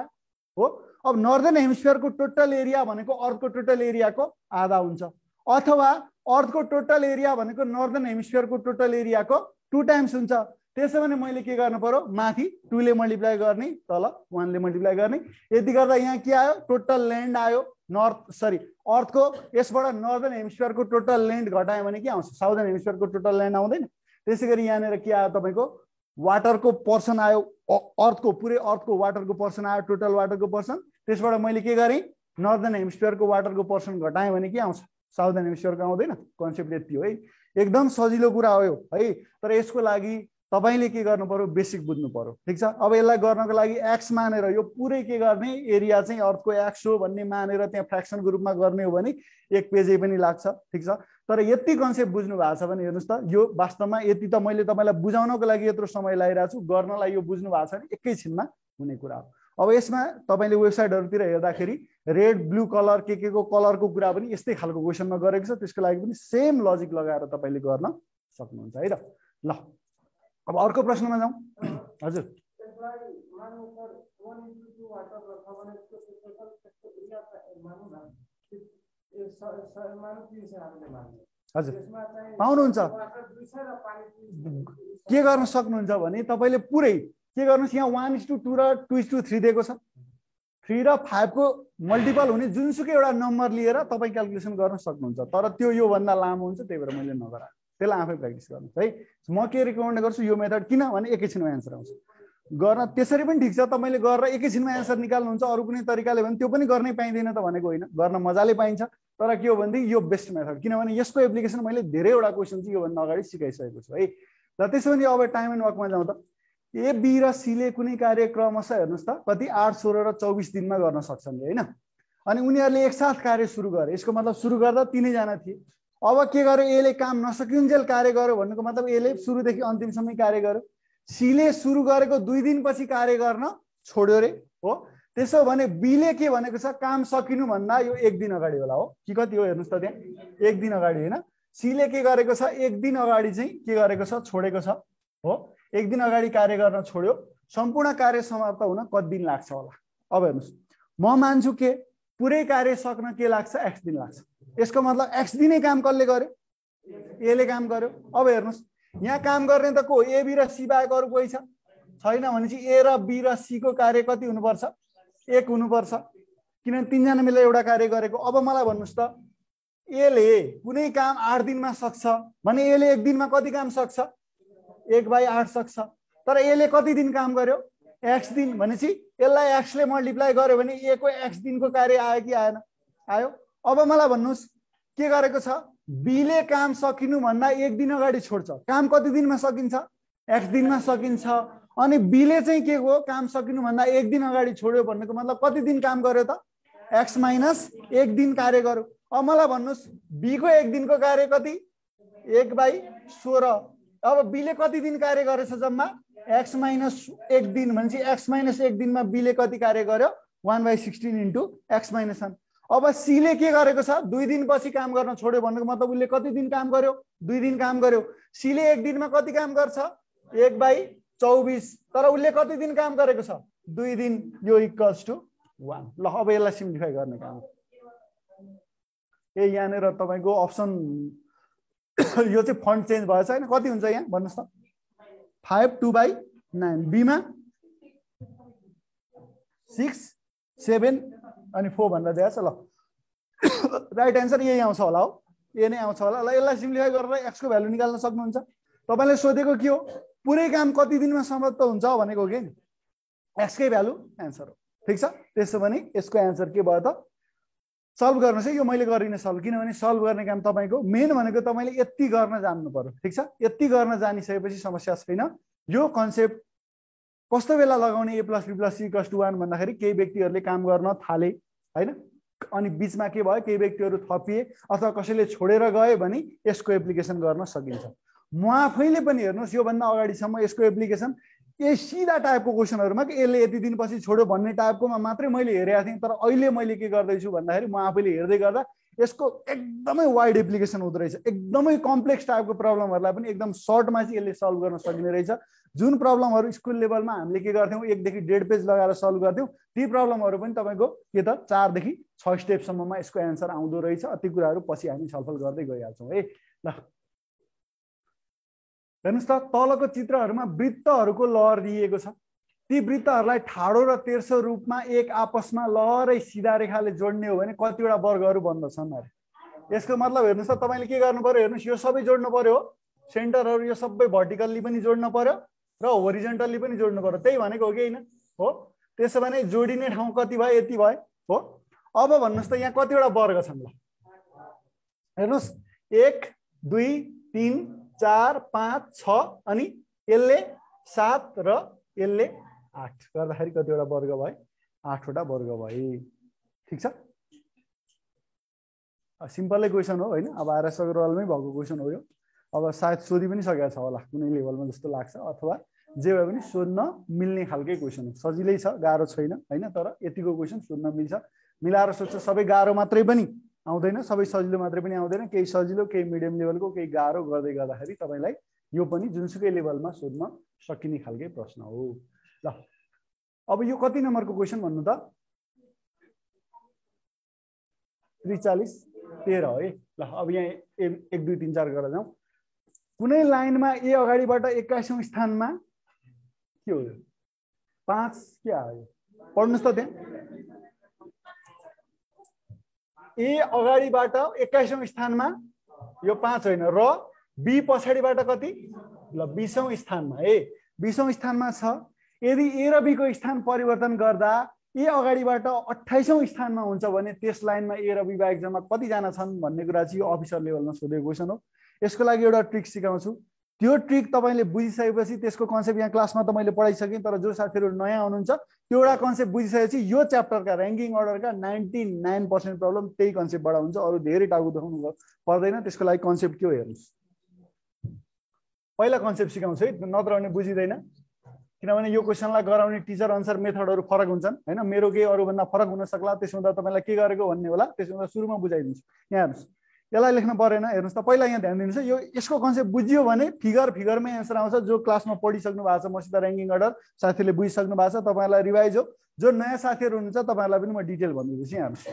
हो। अब नर्दर्न हेमिस्फियरको टोटल एरिया भनेको अर्थको टोटल एरियाको आधा हुन्छ, अथवा अर्थको टोटल एरिया भनेको नर्दर्न हेमिस्फियरको टोटल एरियाको 2 टाइम्स हुन्छ। त्यसो भने मैले के गर्नु पर्यो, माथि 2 ले मल्टिप्लाई गर्ने तल 1 ले मल्टिप्लाई गर्ने। यति गर्दा यहाँ के आयो टोटल ल्यान्ड आयो अर्थको, यसबाट नर्दर्न हेमिस्फियरको टोटल ल्यान्ड घटायो भने के आउँछ साउदर्न हेमिस्फियरको टोटल ल्यान्ड आउँदैन। त्यसैगरी यहाँनिर के आयो तपाईको वाटरको पर्सन आयो, अर्थको पुरै अर्थको वाटरको पर्सन आयो, टोटल वाटरको पर्सन। त्यसबाट मैले के गरेँ नर्दर्न हेमिस्फियरको वाटरको पर्सन घटाएँ भने के आउँछ साउदर्न हेमिस्फियरको आउँदैन। कन्सेप्ट यति हो है, एकदम सजिलो कुरा हो यो है। तर यसको लागि तपाईले के गर्नु पर्यो बेसिक बुझ्नु पर्यो, ठीक छ। अब यसलाई गर्नको लागि एक्स मानेर यो पुरै के गर्ने एरिया चाहिँ अर्थको एक्स हो भन्ने मानेर त्यहाँ फ्र्याक्सनको रूपमा गर्ने हो भने एक पेजै पनि लाग्छ, ठीक छ। तर यति कन्सेप्ट बुझ्नु भएको छ भने हेर्नुस् त यो वास्तवमा यति त मैले तपाईलाई बुझाउनको लागि यत्रो समय लागिरहेको छु, गर्नलाई यो बुझ्नु भएको छ भने एकैछिनमा हुने कुरा हो। अब यसमा तपाईले वेबसाइटहरुतिर हेर्दाखेरि रेड ब्लू कलर के को कलरको कुरा पनि यस्तै खालको क्वेशनमा गरेको छ, त्यसको लागि पनि सेम लजिक लगाएर तपाईले गर्न सक्नुहुन्छ है त। ल अब अर्को प्रश्नमा जाउँ। हजुर हजुर पाउनुहुन्छ के गर्न सक्नुहुन्छ भने तपाईले पुरै के गर्नुस्, यहाँ 1:2 र 2:3 दिएको छ। 3 र 5 को मल्टिपल हुने जुनसुकै एउटा नम्बर लिएर तपाईँ क्याल्कुलेसन गर्न सक्नुहुन्छ, तर त्यो यो भन्दा लामो हुन्छ, त्यही भएर मैले नगराएको। त्यसलाई आफै प्र्याक्टिस गर्नुहोस् है। म के रिकमेन्ड गर्छु यो मेथड, किनभने एकैछिनमा एन्सर आउँछ गर्न। त्यसरी पनि ठिक छ, तपाईले गरेर एकैछिनमा एन्सर निकाल्नुहुन्छ, अरू कुनै तरिकाले भने त्यो पनि गर्नै पाइँदैन त भनेको होइन, गर्न मजाले पाइन्छ। तर के हो भनेदेखि यो बेस्ट मेथड, किनभने यसको एप्लिकेसन मैले धेरैवटा क्वेसन चाहिँ योभन्दा अगाडि सिकाइसकेको छु है। र त्यसो भने अब टाइम एन्ड वर्कमा जाउँ त। ए बी र सी ले कुनै कार्य क्रमशः हेर्नुहोस् त कति 8, 16 र 24 दिनमा गर्न सक्छन् होइन। अनि उनीहरूले एकसाथ कार्य सुरु गरे, यसको मतलब सुरु गर्दा 3 जना थिए। अब के गर्यो, एले काम नसकिन्जेल कार्य गर्यो भन्नुको मतलब एले सुरुदेखि अन्तिमसम्म कार्य गर्यो। सीले सुरु गरेको 2 दिनपछि कार्य गर्न छोड्यो रे हो। त्यसो भने बीले के भनेको छ, काम सकिनु भन्दा यो 1 दिन अगाडि होला हो कि कति हो हेर्नुस् त, त्यहाँ 1 दिन अगाडि होइन। सीले के गरेको छ, 1 दिन अगाडि चाहिँ के गरेको छ, छोडेको छ हो। 1 दिन अगाडि कार्य गर्न छोड्यो, सम्पूर्ण कार्य समाप्त हुन कति दिन लाग्छ होला। अब हेर्नुस्, म मान्छु के पुरै कार्य सक्न के लाग्छ, x दिन लाग्छ। यसको मतलब x दिनै काम कसले गर्यो, एले काम गर्यो। अब हेर्नुस् यहाँ काम गर्ने त को, ए बी र सी बाहेक अरू कोही छैन भनेपछि ए र बी र सी को कार्य कति हुनुपर्छ, 1 हुनुपर्छ, किनभने 3 जना मिलेर एउटा कार्य गरेको। अब मलाई भन्नुस् त एले कुनै काम 8 दिनमा सक्छ भने एले 1 दिनमा कति काम सक्छ, 1/8 सक्छ। तर एले कति दिन काम गर्यो, x दिन, भनेपछि यसलाई x ले मल्टिप्लाई गर्यो भने ए को x दिनको कार्य आयो कि आएन, आयो। अब मलाई भन्नुस् के गरेको छ, बीले काम सकिनु भन्दा 1 दिन अगाडि छोड्छ, काम कति दिनमा सकिन्छ, x दिनमा सकिन्छ। अनि बीले चाहिँ के हो, काम सकिनु भन्दा 1 दिन अगाडि छोड्यो भन्नुको मतलब कति दिन काम गर्यो त, x - 1 दिन कार्य गर्यो। अब मलाई भन्नुस् बी को 1 दिनको कार्य कति, 1/16। अब बीले कति दिन कार्य गरेछ जम्मा, x - 1 दिन, भनेपछि x - 1 दिनमा बीले कति कार्य गर्यो, 1/16 इन्टु x - 1। अब सीले के गरेको छ, 2 दिनपछि काम गर्न छोड्यो भन्नुको मतलब उसले कति दिन काम गर्यो, 2 दिन काम गर्यो। सीले 1 दिनमा कति काम गर्छ, 1/24, तर उसले कति दिन काम गरेको छ, 2 दिन, यो इक्वल्स टु 1। ल अब यसलाई सिम्प्लिफाई गर्ने काम ए यहाँनिर तपाईको अप्सन यो चाहिँ फन्ट चेन्ज भएछ हैन, कति हुन्छ यहाँ भन्नुस् त, 5 2/9, बीमा 6 7 अनि 4 भन्दा दिएको छ। ल राइट एन्सर यही आउँछ होला हो, ए नै आउँछ होला। ल यसलाई सिम्प्लिफाई गरेर x को भ्यालु निकाल्न सक्नुहुन्छ। तपाईले सोधेको के हो, पुरै काम कति दिनमा समाप्त हुन्छ भनेको के नि यसकै भ्यालु एन्सर हो ठीक छ त्यसो भने यसको एन्सर के भयो त सल्भ गर्नुस् है यो मैले गरिन सल्भ किनभने सल्भ गर्ने काम तपाईको मेन भनेको तपाईले यति गर्न जान्नु पर्यो ठीक छ यति गर्न जानिसकेपछि समस्या छैन यो कन्सेप्ट कस्तो बेला लगाउने a + b + c = 1 भन्दाखेरि केही व्यक्तिहरुले काम गर्न थाले हैन अनि बीचमा के भयो केही व्यक्तिहरु थपिए अथवा कसैले छोडेर गए भने यसको एप्लिकेसन गर्न सकिन्छ म आफैले पनि हेर्नुस् यो भन्दा अगाडिसम्म यसको एप्लिकेसन ए सिधा टाइपको क्वेशनहरुमा कि यसले यति दिनपछि छोड्यो भन्ने टाइपकोमा मात्रै मैले हेरेको थिएँ तर अहिले मैले के गर्दै छु भन्दाखेरि म आफैले हेर्दै गर्दा यसको एकदमै वाइड एप्लिकेसन हुँदै रहेछ एकदमै कम्प्लेक्स टाइपको प्रब्लमहरुलाई पनि एकदम सर्टमा चाहिँ यसले सल्भ गर्न सकिने रहेछ जुन प्रब्लमहरु स्कुल लेभलमा हामीले के गर्थ्यौं 1 देखि 1.5 पेज लगाएर सल्भ गर्थ्यौं ती प्रब्लमहरु पनि तपाईको के त 4 देखि 6 स्टेप सम्ममा यसको एन्सर आउँदो रहेछ ती कुराहरु पछि हामी छलफल गर्दै गइहाल्छौं है ल हेर्नुस् त तलको चित्रहरुमा वृत्तहरुको लहर दिएको छ ती वृत्तहरुलाई ठाडो र तेर्सो रूपमा एक आपसमा लहरै सिधा रेखाले जोड्ने हो भने कतिवटा वर्गहरु बन्दछन् अरे यसको मतलब हेर्नुस् त तपाईले के गर्नु पर्यो हेर्नुस् यो सबै जोड्नु पर्यो सेन्टरहरु यो सबै भर्टिकल्ली पनि जोड्नु पर्यो र होरिजन्टल्ली पनि जोड्नु पर्यो त्यही भनेको हो कि हैन हो त्यसो भने जोडिने ठाउँ कति भयो यति भयो हो अब भन्नुस् त यहाँ कतिवटा वर्ग छन् ल हेर्नुस् 1 2 3 4 5 6 अनि यसले 7 र यसले 8 गर्दाखेरि कतिवटा वर्ग भयो 8 वटा वर्ग भयो ठीक छ सिम्पलै क्वेशन हो हैन अब आरएस अग्रवालमै भएको क्वेशन हो यो अब सायद सोधि पनि सकेको छ होला कुनै लेभलमा जस्तो लाग्छ अथवा जे भए पनि सोध्न मिल्ने खालकै क्वेशन हो सजिलै छ गाह्रो छैन हैन तर यतिको क्वेशन सोध्न मिल्छ मिलाएर सोध्छ सबै गाह्रो मात्रै पनि आउँदैन सबै सजिलो मात्रै पनि आउँदैन केही सजिलो केही मिडियम लेभलको केही गाह्रो गर्दै गर्दाखेरि तपाईलाई यो पनि जुनसुकै लेभलमा सोध्न सकिने खालकै प्रश्न हो ल अब यो कति नम्बरको क्वेशन भन्नु त 43 13 है ल अब यहाँ 1 2 3 4 गरेर जाउँ कुनै लाइनमा ए अगाडिबाट 21औं स्थानमा के हो 5 के आयो पढ्नुस् त त्यहाँ ए अगाडिबाट 21औं स्थानमा यो 5 हैन र बी पछाडीबाट कति ल 20औं स्थानमा ए 20औं स्थानमा छ यदि ए र बी को स्थान परिवर्तन गर्दा ए अगाडिबाट 28औं स्थानमा हुन्छ भने त्यस लाइनमा ए र बी बाहेक जम्मा कति जना छन् भन्ने कुरा चाहिँ यो अफिसर लेभलमा सोधेको क्वेशन हो यसको लागि एउटा ट्रिक सिकाउँछु त्यो ट्रिक तपाईले बुझिसकेपछि त्यसको कन्सेप्ट यहाँ क्लासमा त मैले पढाइसकेँ तर जो साथीहरु नयाँ हुनुहुन्छ त्यो एउटा कन्सेप्ट बुझिसकेपछि यो च्याप्टरका र्याङ्किङ अर्डरका 99% प्रब्लम त्यही कन्सेप्टबाट हुन्छ अरु धेरै टाउको दुखाउनु पर्दैन त्यसको लागि कन्सेप्ट के हो हेर्नुस् पहिला कन्सेप्ट सिकाउँछु है नत्र भने बुझिदैन किनभने यो क्वेशनलाई गराउने टिचर अनुसार मेथडहरु फरक हुन्छन् हैन मेरो के अरु भन्दा फरक हुन सक्ला त्यसोभन्दा तपाईलाई के गरेको भन्ने होला त्यसोभन्दा सुरुमा बुझाइदिन्छु यहाँ हेर्नुस् यसलाई लेख्न परेन हेर्नुस् त पहिला यहाँ ध्यान दिनुस् यो यसको कन्सेप्ट बुझियो भने फिगरमै एन्सर आउँछ जो क्लासमा पढिसक्नु भएको छ मसित र्याङ्किङ अर्डर साथीले बुझिसक्नु भएको छ तपाईहरुलाई रिभाइज हो जो नयाँ साथीहरु हुनुहुन्छ तपाईहरुलाई पनि म डिटेल भनिदिन्छु यहाँ हेर्नुस्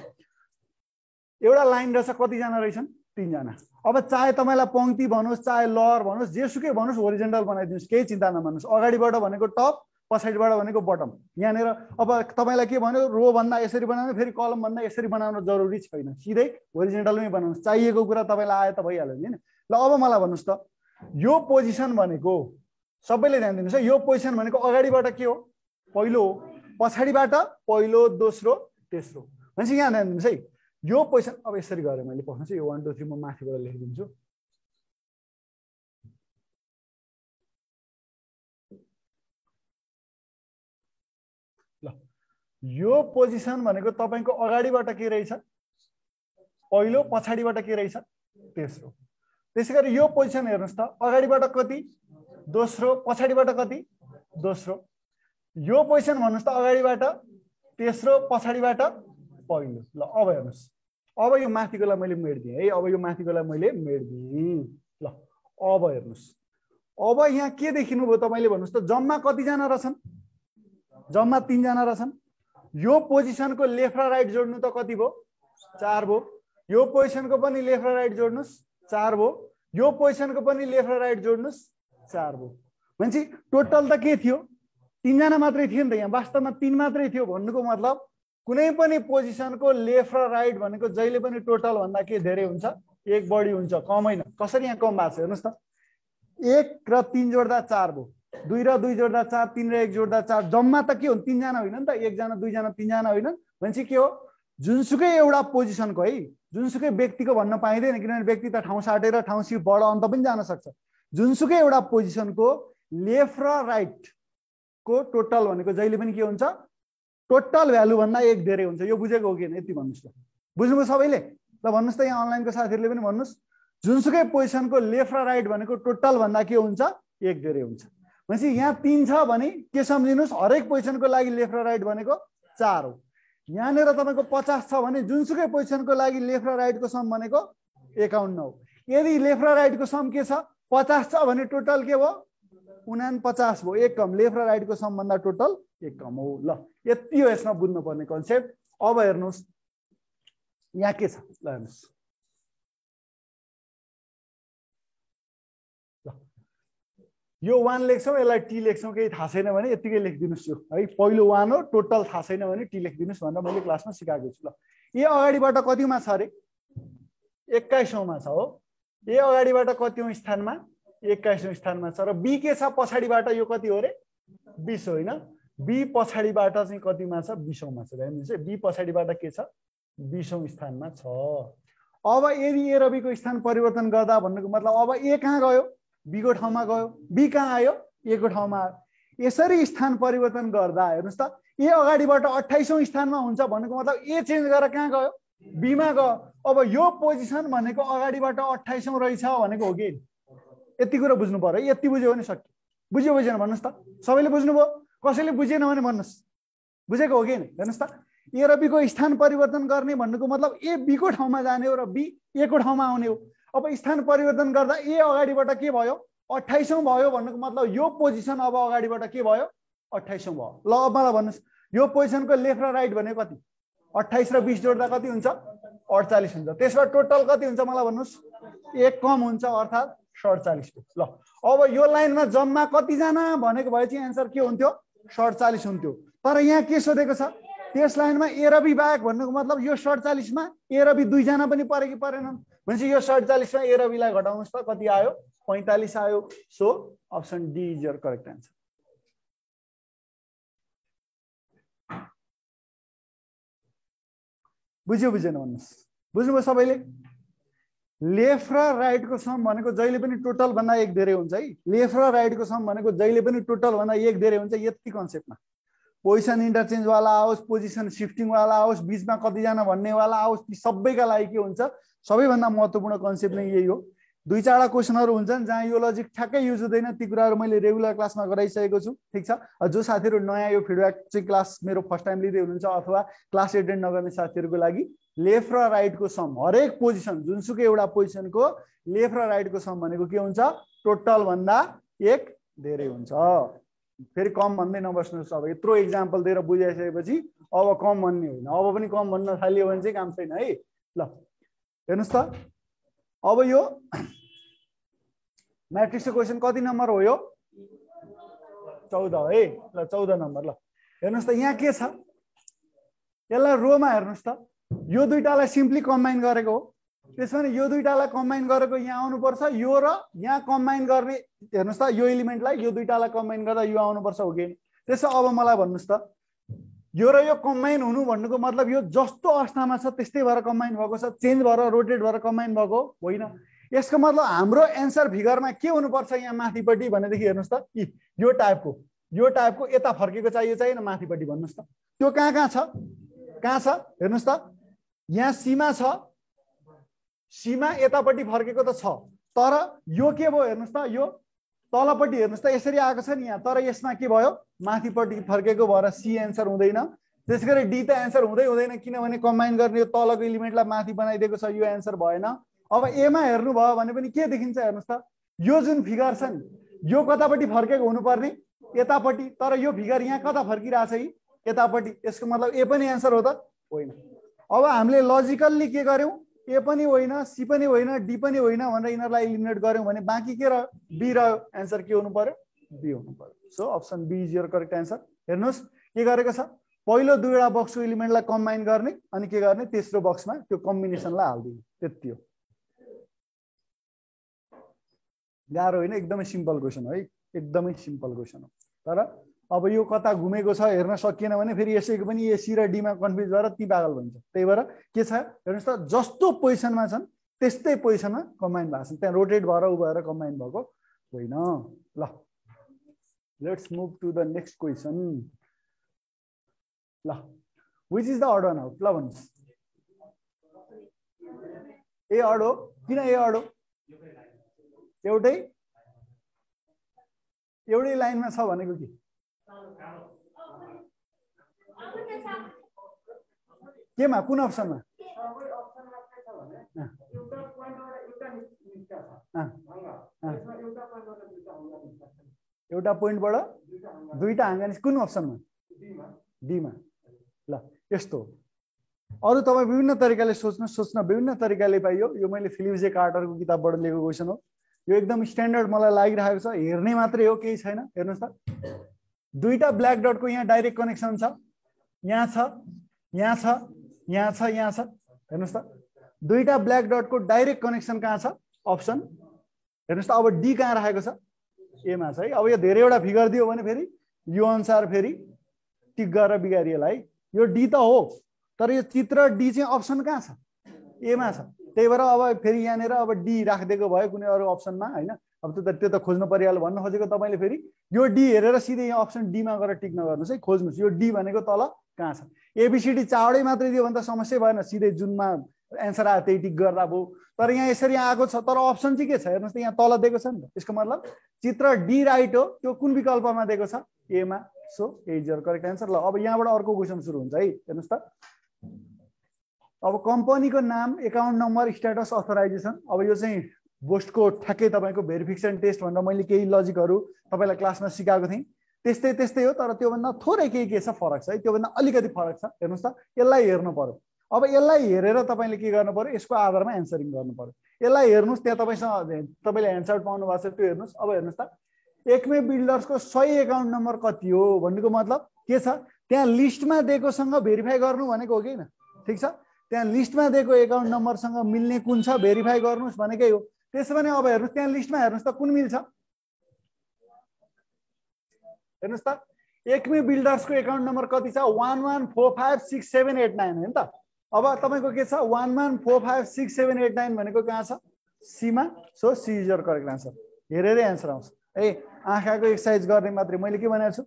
एउटा लाइन रहेछ कति जना रहेछन् 3 जना अब चाहे तपाईलाई पंक्ति भनुस् चाहे लहर भनुस् जेसुकै भनुस् होरिजन्टल बनाइदिनुस् केही चिन्ता नमान्नुस् अगाडिबाट भनेको टप पछाडीबाट भनेको बटम यहाँनेर अब तपाईलाई के भन्यो रो भन्दा यसरी बनाउनु फेरि कलम भन्दा यसरी बनाउन जरुरी छैन सिधै होरिजन्टलमै बनाउनुस् चाहिएको कुरा तपाईलाई आए त भइहाल्यो नि ल अब मलाई भन्नुस् त यो पोजिसन भनेको सबैले ध्यान दिनुस् है यो पोजिसन भनेको अगाडिबाट के हो पहिलो हो पछाडीबाट पहिलो दोस्रो तेस्रो भनेपछि यहाँ ध्यान दिनुस् है यो पोजिसन अब यसरी गरे मैले पढ्नुस् यो 1 2 3 म माथिबाट लेखिदिन्छु ल यो पोजिसन भनेको तपाईको अगाडिबाट के रहेछ पहिलो पछाडीबाट के रहेछ तेस्रो त्यसैगरी यो पोजिसन हेर्नुस् त अगाडिबाट कति दोस्रो पछाडीबाट कति दोस्रो यो पोजिसन भन्नुस् त अगाडिबाट तेस्रो पछाडीबाट पहिलो ल अब हेर्नुस् अब यो माथिकोलाई मैले मेड दिएँ है अब यो माथिकोलाई मैले मेड दिएँ ल अब हेर्नुस् अब यहाँ के देखिनु भयो तपाईले भन्नुस् त जम्मा कति जना रहेछन् जम्मा 3 जना रहेछन् यो पोजिसनको लेफ्ट र राइट जोड्नु त कति भयो 4 भयो यो पोजिसनको पनि लेफ्ट र राइट जोड्नुस् 4 भयो यो पोजिसनको पनि लेफ्ट र राइट जोड्नुस् 4 भयो भनेपछि टोटल त के थियो 3 जना मात्रै थियो नि त यहाँ वास्तवमा 3 मात्रै थियो भन्नुको मतलब कुनै पनि पोजिसनको लेफ्ट र राइट भनेको जहिले पनि टोटल भन्दा के धेरै हुन्छ एक बढी हुन्छ कम हैन कसरी यहाँ कम भएको छ हेर्नुस् त 1 र 3 जोड्दा 4 भयो 2 र 2 जोड्दा 4, 3 र 1 जोड्दा 4, जम्मा त के हो 3 जना होइन नि त, 1 जना 2 जना 3 जना होइन भनेपछि के हो जुनसुकै एउटा पोजिसनको है जुनसुकै व्यक्तिको भन्न पाइँदैन किनभने व्यक्ति त ठाउँ साटेर ठाउँ सिफ्ट बड अन्त पनि जान सक्छ। जुनसुकै एउटा पोजिसनको लेफ्ट र राइट को टोटल भनेको जहिले पनि के हुन्छ टोटल भ्यालु भन्दा 1 धेरै हुन्छ। यो बुझेको हो कि यति भन्नुस् ल, बुझ्नुभयो सबैले? ल भन्नुस् त यहाँ अनलाइनको साथीहरूले पनि भन्नुस्, जुनसुकै पोजिसनको लेफ्ट र राइट भनेको टोटल भन्दा के हुन्छ 1 धेरै हुन्छ। भनेपछि यहाँ 3 छ भने के सम्झिनुस् हरेक पोजिसनको लागि लेफ्ट र राइट भनेको 4 हो। यहाँनिर तपाईँको 50 छ भने जुनसुकै पोजिसनको लागि लेफ्ट र राइटको सम भनेको 51 हो। यदि लेफ्ट र राइटको सम के छ 50 छ भने टोटल के हो 49 भयो, 1 कम। लेफ्ट र राइटको सम भन्दा टोटल 1 कम हो। ल यति हो यसमा बुझ्नुपर्ने कन्सेप्ट। अब हेर्नुहोस् यहाँ के छ, ल हेर्नुहोस् यो 1 लेख्छौँ यसलाई टी लेख्छौँ, केही थाहा छैन भने यतिकै लेखिदिनुहोस्। यो है पहिलो 1 हो, टोटल थाहा छैन भने टी लेखिदिनुहोस् भनेर मैले क्लासमा सिकाएको छु। ल ए अगाडिबाट कतिमा छ अरे 21औँमा छ हो। ए अगाडिबाट कतिौँ स्थानमा 21औँ स्थानमा छ र बी के छ पछाडिबाट यो कति हो अरे 20 होइन। बी पछाडिबाट चाहिँ कतिमा छ 20औँमा छ। हेर्नुहोस् बी पछाडिबाट के छ 20औँ स्थानमा छ। अब यदि ए र बी को स्थान परिवर्तन गर्दा भन्नुको मतलब अब ए कहाँ गयो बी को ठाउँमा गयो, बी कहाँ आयो ए को ठाउँमा आयो। यसरी स्थान परिवर्तन गर्दा हेर्नुहोस् त ए अगाडिबाट 28औँ स्थानमा हुन्छ भन्नुको मतलब ए चेन्ज गरेर कहाँ गयो बीमा गयो। अब यो पोजिसन भनेको अगाडिबाट 28औँ रहेछ भनेको हो कि यति कुरा बुझ्नु पर्यो। यति बुझ्यो भने सक्यो। बुझ्यो बुझेन भन्नुहोस् त? सबैले बुझ्नुभयो? कसैले बुझेन भने भन्नुहोस्। बुझेको हो कि हेर्नुहोस् त ए र बी को स्थान परिवर्तन गर्ने भन्नुको मतलब ए बी को ठाउँमा जाने हो र बी ए को ठाउँमा आउने हो। अब स्थान परिवर्तन गर्दा ए अगाडिबाट के भयो 28औँ भयो भन्नुको मतलब यो पोजिसन अब अगाडिबाट के भयो 28औँ भयो। ल अब मलाई भन्नुहोस् यो पोजिसनको लेफ्ट र राइट भनेको कति 28 र 20 जोड्दा कति हुन्छ 48 हुन्छ। त्यसमा टोटल कति हुन्छ मलाई भन्नुहोस् 1 कम हुन्छ अर्थात् 47। ल अब यो लाइनमा जम्मा कतिजना भनेको भए चाहिँ एन्सर के हुन्थ्यो 47 हुन्थ्यो। तर यहाँ के सोधेको छ त्यस लाइनमा ए र बी बाहेक भन्नुको मतलब यो 47 मा ए र बी 2 जना पनि परे कि परेनन् भनेपछि यो 47 मा ए र बी लाई घटाउनुस् त कति आयो 45 आयो। So option D is your correct answer. बुझ्यो बुझेन भन्नुहोस्? बुझ्नुभयो सबैले? लेफ्ट र राइटको सम भनेको जहिले पनि टोटल भन्दा 1 धेरै हुन्छ है। लेफ्ट र राइटको सम भनेको जहिले पनि टोटल भन्दा 1 धेरै हुन्छ। यति कन्सेप्टमा पोजिसन इन्टरचेन्ज वाला आओस्, पोजिसन शिफ्टिङ वाला आओस्, बीचमा कतिजना भन्ने वाला आओस्, ती सबैका लागि के हुन्छ सबैभन्दा महत्त्वपूर्ण कन्सेप्ट नै यही हो। 2-4 क्वेसनहरू हुन्छन् जहाँ यो लजिक ठ्याक्कै युज हुँदैन। ती कुराहरू मैले रेगुलर क्लासमा गराइसकेको छु। ठिक छ। जो साथीहरू नयाँ यो फिडब्याक चाहिँ क्लास मेरो फर्स्ट टाइम लिँदै हुनुहुन्छ अथवा क्लास एटेन्ड नगर्ने साथीहरूको लागि लेफ्ट र राइटको सम हरेक पोजिसन जुनसुकै एउटा पोजिसनको लेफ्ट र राइटको सम भनेको के हुन्छ टोटल भन्दा 1 धेरै हुन्छ। फेरि कम भन्दै नबस्नुहोस्। अब यत्रो इक्जाम्पल दिएर बुझाइसकेपछि अब कम भन्ने होइन। अब पनि कम भन्न थालियो भने चाहिँ काम छैन है। ल हेर्नुहोस् त अब यो म्याट्रिक्सको क्वेसन कति नम्बर हो यो 14 है। ल 14 नम्बर। ल हेर्नुहोस् त यहाँ के छ यसलाई रोमा हेर्नुहोस् त यो दुईटालाई सिम्पली कम्बाइन गरेको हो। त्यसो भने यो दुईटालाई कम्बाइन गरेको यहाँ आउनुपर्छ यो र यहाँ कम्बाइन गर्ने हेर्नुहोस् त यो एलिमेन्टलाई यो दुईटालाई कम्बाइन गर्दा यो आउनुपर्छ हो कि। त्यसो अब मलाई भन्नुहोस् त यो र यो कम्बाइन हुनु भन्नुको मतलब यो जस्तो अवस्थामा छ त्यस्तै भएर कम्बाइन भएको छ, चेन्ज भएर रोटेट भएर कम्बाइन भएको होइन। यसको मतलब हाम्रो एन्सर फिगरमा के हुनुपर्छ यहाँ माथिपट्टि भनेदेखि हेर्नुहोस् त यो टाइपको यता फर्केको चाहियो चाहिएन माथिपट्टि भन्नुहोस् त त्यो कहाँ छ हेर्नुहोस् त यहाँ सीमा छ, सीमा यतापट्टि फर्केको त छ तर यो के भयो हेर्नुहोस् त यो तलपट्टि हेर्नुहोस् त यसरी आएको छ नि यहाँ तर यसमा के भयो माथिपट्टि फर्केको भएर सी एन्सर हुँदैन। त्यसैगरी डी त एन्सर हुँदैन किनभने कम्बाइन गर्ने यो तलको एलिमेन्टलाई माथि बनाइदिएको छ यो एन्सर भएन। अब एमा हेर्नुभयो भने पनि के देखिन्छ हेर्नुहोस् त यो जुन फिगर छ नि यो कतापट्टि फर्केको हुनुपर्ने यतापट्टि तर यो फिगर यहाँ कता फर्किरहेछ यतापट्टि। यसको मतलब ए पनि एन्सर हो त होइन। अब हामीले लजिकल्ली के गर्यौं ए पनि होइन सी पनि होइन डी पनि होइन भनेर यिनीहरूलाई इलिमिनेट गर्यौं भने बाँकी के रह्यो बी रह्यो। एन्सर के हुनु पर्यो बी हुनु पर्यो। So option B is your correct answer. हेर्नुहोस् के गरेको छ पहिलो दुईवटा बक्सको एलिमेन्टलाई कम्बाइन गर्ने अनि के गर्ने तेस्रो बक्समा त्यो कम्बिनेसनलाई हाल्दिने त्यति हो। गाह्रो होइन एकदमै सिम्पल क्वेसन है एकदमै सिम्पल क्वेसन हो। तर अब यो कता घुमेको छ हेर्न सकिएन भने फेरि यसैको पनि ए सी र डी मा कन्फ्युज भएर ती पागल भन्छ। त्यही भएर के छ हेर्नुहोस् त, जस्तो पोजिसनमा छन् त्यस्तै पोजिसनमा कम्बाइन भएको छ, त्यहाँ रोटेट भएर उ भएर कम्बाइन भएको होइन। ल let's move to the next question. ल which is the odd one out? ल भन्नुहोस्। ए अर्ड हो। किन ए अर्ड हो? एउटै लाइनमा छ भनेको कि केमा, कुन अप्सनमा? एउटा पोइन्टबाट दुईटा हाँगा निस्क्छ। कुन अप्सनमा? डीमा। ल यस्तो अरु तपाईँ विभिन्न तरिकाले सोच्न विभिन्न तरिकाले पाइयो। यो मैले फिलिप जे कार्टरको किताबबाट लिएको क्वेसन हो। यो एकदम स्ट्यान्डर्ड मलाई लागिरहेको छ। हेर्ने मात्रै हो, केही छैन। हेर्नुहोस् त, दुईटा ब्ल्याक डटको यहाँ डाइरेक्ट कनेक्सन छ, यहाँ छ, यहाँ छ, यहाँ छ, यहाँ छ। हेर्नुहोस् त, दुईटा ब्ल्याक डटको डाइरेक्ट कनेक्सन कहाँ छ? अप्सन। हेर्नुहोस् त, अब डी कहाँ राखेको छ? एमा छ है। अब यो धेरैवटा फिगर दियो भने फेरि यो अनुसार फेरि टिक गरेर बिगारिएला है। यो डी त हो, तर यो चित्र डी चाहिँ अप्सन कहाँ छ? एमा छ। त्यही भएर अब फेरि यहाँनिर अब डी राखिदिएको भयो कुनै अरू अप्सनमा होइन। अब त्यो त खोज्नु परिहाल्यो। भन्न खोजेको तपाईँले फेरि यो डी हेरेर सिधै यहाँ अप्सन डीमा गएर टिक नगर्नुहोस् है, खोज्नुहोस् यो डी भनेको तल कहाँ छ। एबिसिडी चावडै मात्रै दियो भने त समस्या भएन, सिधै जुनमा एन्सर आयो त्यही टिक गर्दा भयो। तर यहाँ यसरी आएको छ, तर अप्सन चाहिँ के छ हेर्नुहोस् त, यहाँ तल दिएको छ नि त। यसको मतलब चित्र डी राइट हो, त्यो कुन विकल्पमा दिएको छ? एमा। So A is your correct answer. ल अब यहाँबाट अर्को क्वेसन सुरु हुन्छ है। हेर्नुहोस् त, अब कम्पनीको नाम, एकाउन्ट नम्बर, स्ट्याटस, अथराइजेसन। अब यो चाहिँ बोस्टको ठ्याक्कै तपाईँको भेरिफिकेसन टेस्ट भनेर मैले केही लजिकहरू तपाईँलाई क्लासमा सिकाएको थिएँ। त्यस्तै हो, तर त्योभन्दा थोरै केही के छ फरक छ है। त्योभन्दा अलिकति फरक छ। हेर्नुहोस् त, यसलाई हेर्नु पर्यो। अब यसलाई हेरेर तपाईँले के गर्नु पर्यो? यसको आधारमा एन्सरिङ गर्नु पर्यो। यसलाई हेर्नुहोस्, त्यहाँ तपाईँले एन्सर पाउनु भएको छ, त्यो हेर्नुहोस्। अब हेर्नुहोस् त, एकमे बिल्डर्सको सही एकाउन्ट नम्बर कति हो भन्नुको मतलब के छ? त्यहाँ लिस्टमा दिएकोसँग भेरिफाई गर्नु भनेको हो कि होइन? ठिक छ, त्यहाँ लिस्टमा दिएको एकाउन्ट नम्बरसँग मिल्ने कुन छ भेरिफाई गर्नुहोस् भनेकै हो। त्यसो भने अब हेर्नुहोस्, त्यहाँ लिस्टमा हेर्नुहोस् त कुन मिल्छ? हेर्नुहोस् त, एकमे बिल्डर्सको एकाउन्ट नम्बर कति छ? 11456789 होइन त। अब तपाईँको के छ? 11456789 भनेको कहाँ छ? Sima. So C is your correct answer. हेरेरै एन्सर आउँछ। ए आँखाको एक्सर्साइज गर्ने मात्रै। मैले के भनेको छु?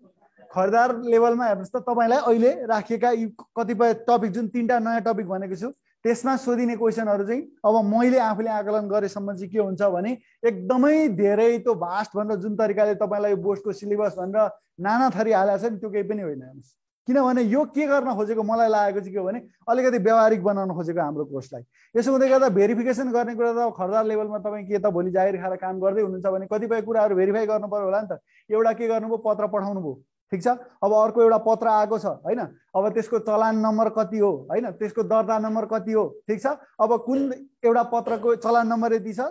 खरिदार लेभलमा हेर्नुहोस् त, तपाईँलाई अहिले राखिएका यी कतिपय टपिक, जुन 3टा नयाँ टपिक भनेको छु, त्यसमा सोधिने क्वेसनहरू चाहिँ अब मैले आफूले आकलन गरेसम्म चाहिँ के हुन्छ भने एकदमै धेरै त्यो भास्ट भनेर जुन तरिकाले तपाईँलाई बोर्डको सिलेबस भनेर नाना थरी हालेको छ नि, त्यो केही पनि होइन। हेर्नुहोस्, किनभने यो के गर्न खोजेको मलाई लागेको चाहिँ के हो भने अलिकति व्यवहारिक बनाउन खोजेको हाम्रो कोर्सलाई। यसो हुँदै गर्दा भेरिफिकेसन गर्ने कुरा त खरिदार लेभलमा तपाईँ के त भोलि जागिर खाएर काम गर्दै हुनुहुन्छ भने कतिपय कुराहरू भेरिफाई गर्नु पर्यो होला नि त। एउटा के गर्नुभयो? पत्र पठाउनु भयो। ठिक छ, अब अर्को एउटा पत्र आएको छ होइन, अब त्यसको चलान नम्बर कति हो होइन, त्यसको दर्ता नम्बर कति हो। ठिक छ, अब कुन एउटा पत्रको चलान नम्बर यति छ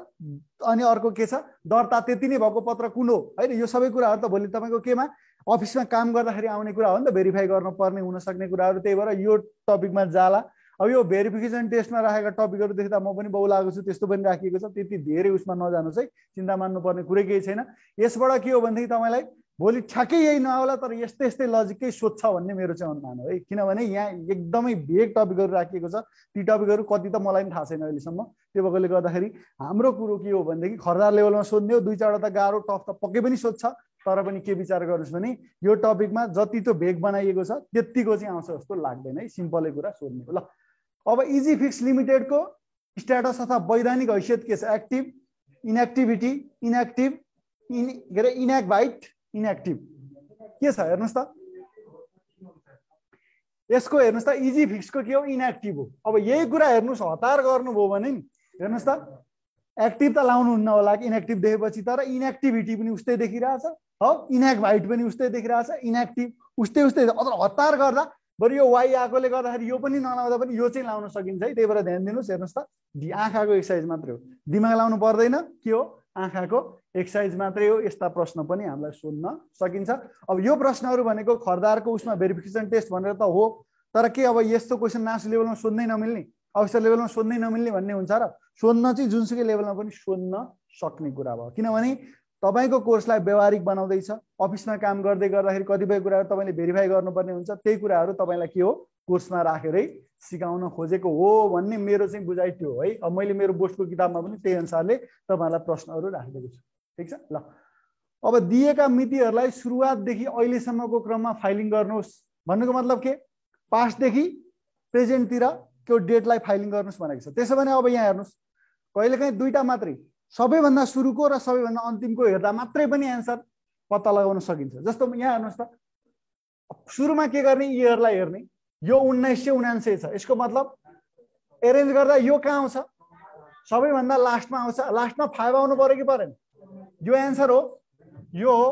अनि अर्को के छ? दर्ता त्यति नै भएको पत्र कुन हो होइन। यो सबै कुराहरू त भोलि तपाईँको केमा अफिसमा काम गर्दाखेरि आउने कुरा हो नि त, भेरिफाई गर्नुपर्ने हुन सक्ने कुराहरू। त्यही भएर यो टपिकमा जाला। अब यो भेरिफिकेसन टेस्टमा राखेका टपिकहरू देख्दा म पनि बहुलाएको छु, त्यस्तो पनि राखिएको छ। त्यति धेरै उसमा नजानुहोस् है, चिन्ता मान्नुपर्ने कुरै केही छैन। यसबाट के हो भनेदेखि तपाईँलाई भोलि ठ्याक्कै यही नआउला, तर यस्तै लजिकै सोध्छ भन्ने मेरो चाहिँ अनुमान हो है। किनभने यहाँ एकदमै भेग टपिकहरू राखिएको छ। ती टपिकहरू कति त मलाई पनि थाहा छैन अहिलेसम्म। त्यो भएकोले गर्दाखेरि हाम्रो कुरो के हो भनेदेखि खरिदार लेभलमा सोध्ने हो, 2-4वटा त गाह्रो टफ त पक्कै पनि सोध्छ, तर पनि के विचार गर्नुहोस् भने यो टपिकमा जति त्यो भेग बनाइएको छ त्यतिको चाहिँ आउँछ जस्तो लाग्दैन है। सिम्पलै कुरा सोध्ने हो। ल अब इजी फिक्स लिमिटेडको स्ट्याटस अथवा वैधानिक हैसियत के छ? एक्टिभ, इनएक्टिभिटी, इनएक्टिभ, के अरे इनएक्टिभ, इनएक्टिभ के छ? हेर्नुहोस् त, यसको हेर्नुहोस् त, इजी फिक्सको के हो? इनएक्टिभ हो। अब यही कुरा हेर्नुहोस्, हतार गर्नुभयो भने नि हेर्नुहोस् त, एक्टिभ त लाउनुहुन्न होला कि इनएक्टिभ देखेपछि, तर इनएक्टिभिटी पनि उस्तै देखिरहेछ हो, इनएक्टिभ पनि उस्तै देखिरहेछ, इनएक्टिभ उस्तै। अझ हतार गर्दा बरु यो वाइ आएकोले गर्दाखेरि यो पनि नलाउँदा पनि यो चाहिँ लाउन सकिन्छ है। त्यही भएर ध्यान दिनुहोस्। हेर्नुहोस् त, आँखाको एक्सर्साइज मात्रै हो, दिमाग लाउनु पर्दैन। के हो? आँखाको एक्सर्साइज मात्रै हो। यस्ता प्रश्न पनि हामीलाई सोध्न सकिन्छ। अब यो प्रश्नहरू भनेको खरिदारको उसमा भेरिफिकेसन टेस्ट भनेर त हो, तर के अब यस्तो क्वेसन नास लेभलमा सोध्नै नमिल्ने, अफिसर लेभलमा सोध्नै नमिल्ने भन्ने हुन्छ र? सोध्न चाहिँ जुनसुकै लेभलमा पनि सोध्न सक्ने कुरा भयो। किनभने तपाईको कोर्सलाई व्यवहारिक बनाउँदैछ, अफिसमा काम गर्दै गर्दाखेरि कतिपय कुराहरू तपाईले भेरिफाई गर्नुपर्ने हुन्छ, त्यही कुराहरू तपाईलाई के हो कोर्समा राखेरै सिकाउन खोजेको हो भन्ने मेरो चाहिँ बुझाइ थियो है। अब मैले मेरो बोर्डको किताबमा पनि त्यही अनुसारले तपाईहरुलाई प्रश्नहरू राखिदिएको छु। ठीक छ ल। अब दिएका मितिहरूलाई सुरुवातदेखि अहिलेसम्मको क्रममा फाइलिङ गर्नुहोस् भन्नुको मतलब के, पास्टदेखि प्रेजेन्टतिर त्यो डेटलाई फाइलिङ गर्नुहोस् भनेको छ। त्यसो भने अब यहाँ हेर्नुहोस्, कहिलेकाहीँ दुईटा मात्रै सबैभन्दा सुरुको र सबैभन्दा अन्तिमको हेर्दा मात्रै पनि एन्सर पत्ता लगाउन सकिन्छ। जस्तो यहाँ हेर्नुहोस् त, सुरुमा के गर्ने, इयरलाई हेर्ने, यो 1979 छ, यसको मतलब एरेन्ज गर्दा यो कहाँ आउँछ, सबैभन्दा लास्टमा आउँछ। लास्टमा 5 आउनु पर्यो कि परेन, यो एन्सर हो, यो हो,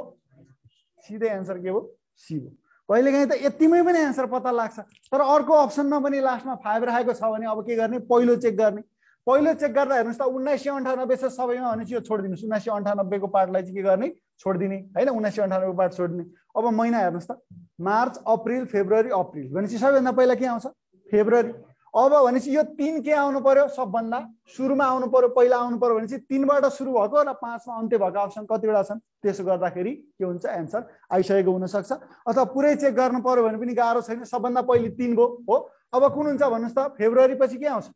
सिधै एन्सर के हो सी हो। कहिलेकाहीँ त यतिमै पनि एन्सर पत्ता लाग्छ, तर अर्को अप्सनमा पनि लास्टमा 5 राखेको छ भने अब के गर्ने, पहिलो चेक गर्ने। पहिलो चेक गर्दा हेर्नुहोस् त 1998 छ सबैमा भनेपछि यो छोडिदिनुहोस्, 1998 को पार्टलाई चाहिँ के गर्ने, छोडिदिने हैन, 1998 को पार्ट छोडिदिने। अब महिना हेर्नुहोस् त, मार्च अप्रिल फेब्रुअरी अप्रिल भनेपछि सबैभन्दा पहिला के आउँछ, फेब्रुअरी। अब भनेपछि यो 3 के आउनु पर्यो, सबभन्दा सुरुमा आउनु पर्यो, पहिला आउनु पर्यो भनेपछि 3 बाट सुरु भएको र 5 मा अन्त्य भएको अप्सन कतिवटा छन्, त्यसो गर्दाखेरि के हुन्छ, एन्सर आइसकेको हुन सक्छ। अथवा पुरै चेक गर्नु पर्यो भने पनि गाह्रो छैन, सबभन्दा पहिले 3 भयो हो। अब कुन हुन्छ भन्नुस् त, फेब्रुअरी पछि के आउँछ,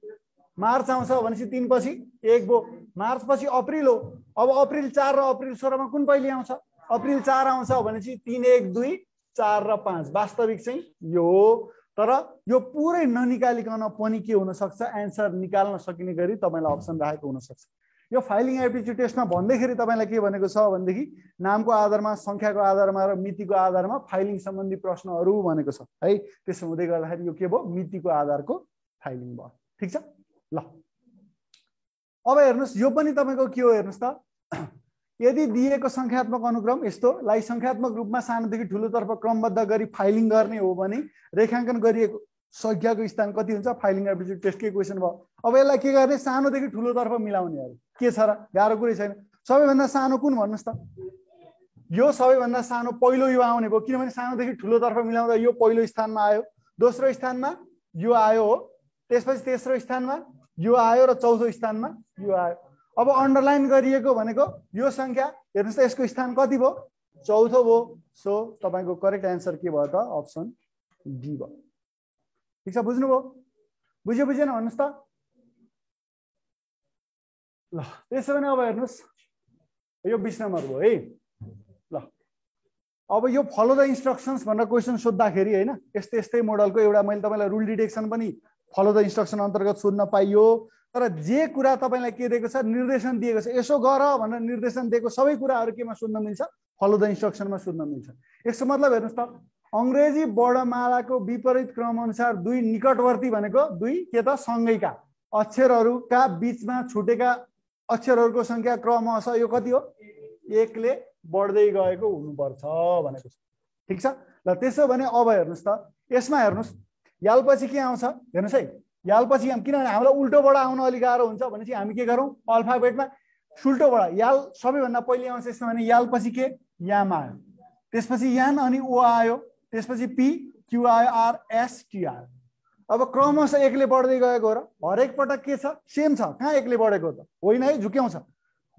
मार्च आउँछ भनेपछि 3 पछि 1 भयो, मार्च पछि अप्रिल हो। अब अप्रिल 4 र अप्रिल 16 मा कुन पहिले आउँछ, अप्रिल 4 आउँछ भनेपछि 3 1 2 4 र 5 वास्तविक चाहिँ यो हो। तर यो पुरै ननिकालिकन पनि के हुन सक्छ, एन्सर निकाल्न सकिने गरी तपाईलाई अप्सन राखेको हुन सक्छ। यो फाइलिङ एप्टिट्युड टेस्टमा भन्दैखेरि तपाईलाई के भनेको छ भनेदेखि नामको आधारमा, संख्याको आधारमा र मितिको आधारमा फाइलिङ सम्बन्धी प्रश्नहरू भनेको छ है। त्यसो हुँदै गर्दाखेरि यो के भयो, मितिको आधारको फाइलिङ भयो। ठीक छ ल। अब हेर्नुस्, यो पनि तपाईको के हो हेर्नुस् त, यदि दिएको संख्यात्मक अनुक्रम यस्तोलाई संख्यात्मक रूपमा सानोदेखि ठुलोतर्फ क्रमबद्ध गरी फाइलिङ गर्ने हो भने रेखाङ्कन गरिएको संख्याको स्थान कति हुन्छ, फाइलिङ एप्टिट्युड टेस्टकै क्वेसन भयो। अब यसलाई के गर्ने, सानोदेखि ठुलोतर्फ मिलाउनेहरू के छ र, गाह्रो कुरै छैन। सबैभन्दा सानो कुन भन्नुस् त, यो सबैभन्दा सानो पहिलो यो आउने भयो, किनभने सानोदेखि ठुलोतर्फ मिलाउँदा यो पहिलो स्थानमा आयो, दोस्रो स्थानमा यो आयो हो, त्यसपछि तेस्रो स्थानमा यो आयो र चौथो स्थानमा यो आयो। अब अन्डरलाइन गरिएको भनेको यो संख्या हेर्नुस् त, यसको स्थान कति भयो, चौथो भयो। सो तपाईको करेक्ट एन्सर के भयो त, अप्सन डी भयो। ठीक छ, बुझ्नुभयो, बुझ्यो बुझेन भन्नुस् त ल। त्यसो भने अब हेर्नुस्, यो 20 नम्बर भयो है ल। अब यो फलो द इन्स्ट्रक्सन्स भनेर क्वेसन सोद्धाखेरि हैन, यस्तै यस्तै मोडलको एउटा मैले तपाईलाई रुल डिटेक्सन पनि फलो द इन्स्ट्रक्सन अन्तर्गत सोध्न पाइयो। तर जे कुरा तपाईलाई के दिएको छ, निर्देशन दिएको छ, यसो गर भनेर निर्देशन दिएको सबै कुराहरू केमा सोध्न मिल्छ, फलो द इन्स्ट्रक्सनमा सोध्न मिल्छ। यसको मतलब हेर्नुस् त, अंग्रेजी वर्णमालाको विपरीत क्रम अनुसार दुई निकटवर्ती भनेको दुई के त सँगैका अक्षरहरूका बीचमा छुटेका अक्षरहरूको संख्या क्रमशः यो कति हो, 1 ले बढ्दै गएको हुनुपर्छ भनेको छ। ठीक छ ल। त्यसो भने अब हेर्नुस् त, यसमा हेर्नुस् याल पछि के आउँछ हेर्नुस् है, याल पछि किनभने हामीलाई उल्टोबाट आउन अलि गाह्रो हुन्छ भनेपछि हामी के गरौँ, अल्फाबेटमा सुल्टोबाट याल सबैभन्दा पहिले आउँछ। यसमा भने याल पछि के, याम आयो, त्यसपछि यान अनि ओ आयो, त्यसपछि पी क्यू आयो, आर एस टी आयो। अब क्रमशः 1 ले बढ्दै गएको हो र हरेक पटक के छ, सेम छ, कहाँ 1 ले बढेको त होइन है, झुक्याउँछ,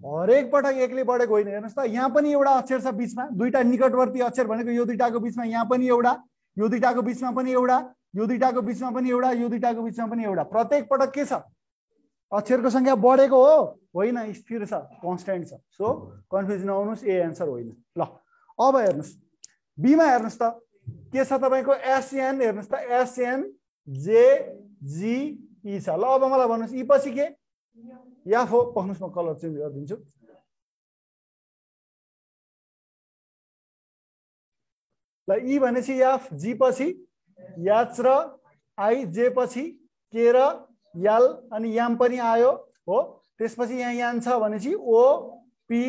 हरेक पटक 1 ले बढेको होइन। हेर्नुस् त, यहाँ पनि एउटा अक्षर छ बीचमा, दुईटा निकटवर्ती अक्षर भनेको यो दुईटाको बीचमा यहाँ पनि एउटा, यो दुईटाको बीचमा पनि एउटा, यो दुईटाको बीचमा पनि एउटा, यो दुईटाको बीचमा पनि एउटा। प्रत्येक पटक के छ, अक्षरको संख्या बढेको हो, होइन स्थिर छ, कन्स्ट्यान्ट छ। सो कन्फ्युज नहुनुस्, ए एन्सर होइन ल। अब हेर्नुस् बी मा हेर्नुस् त के छ तपाईको, एसएन हेर्नुस् त, एसएन जे जी ई छ ल। अब मलाई भन्नुस् ई पछि के, एफ हो, पक्नुस् म कलर चेन्ज गरिदिन्छु ल। ई भनेपछि एफ, जी पछि एच र आई, जे पछि के र यल अनि याम पनि आयो हो। त्यसपछि यहाँ यान छ भनेपछि ओ पी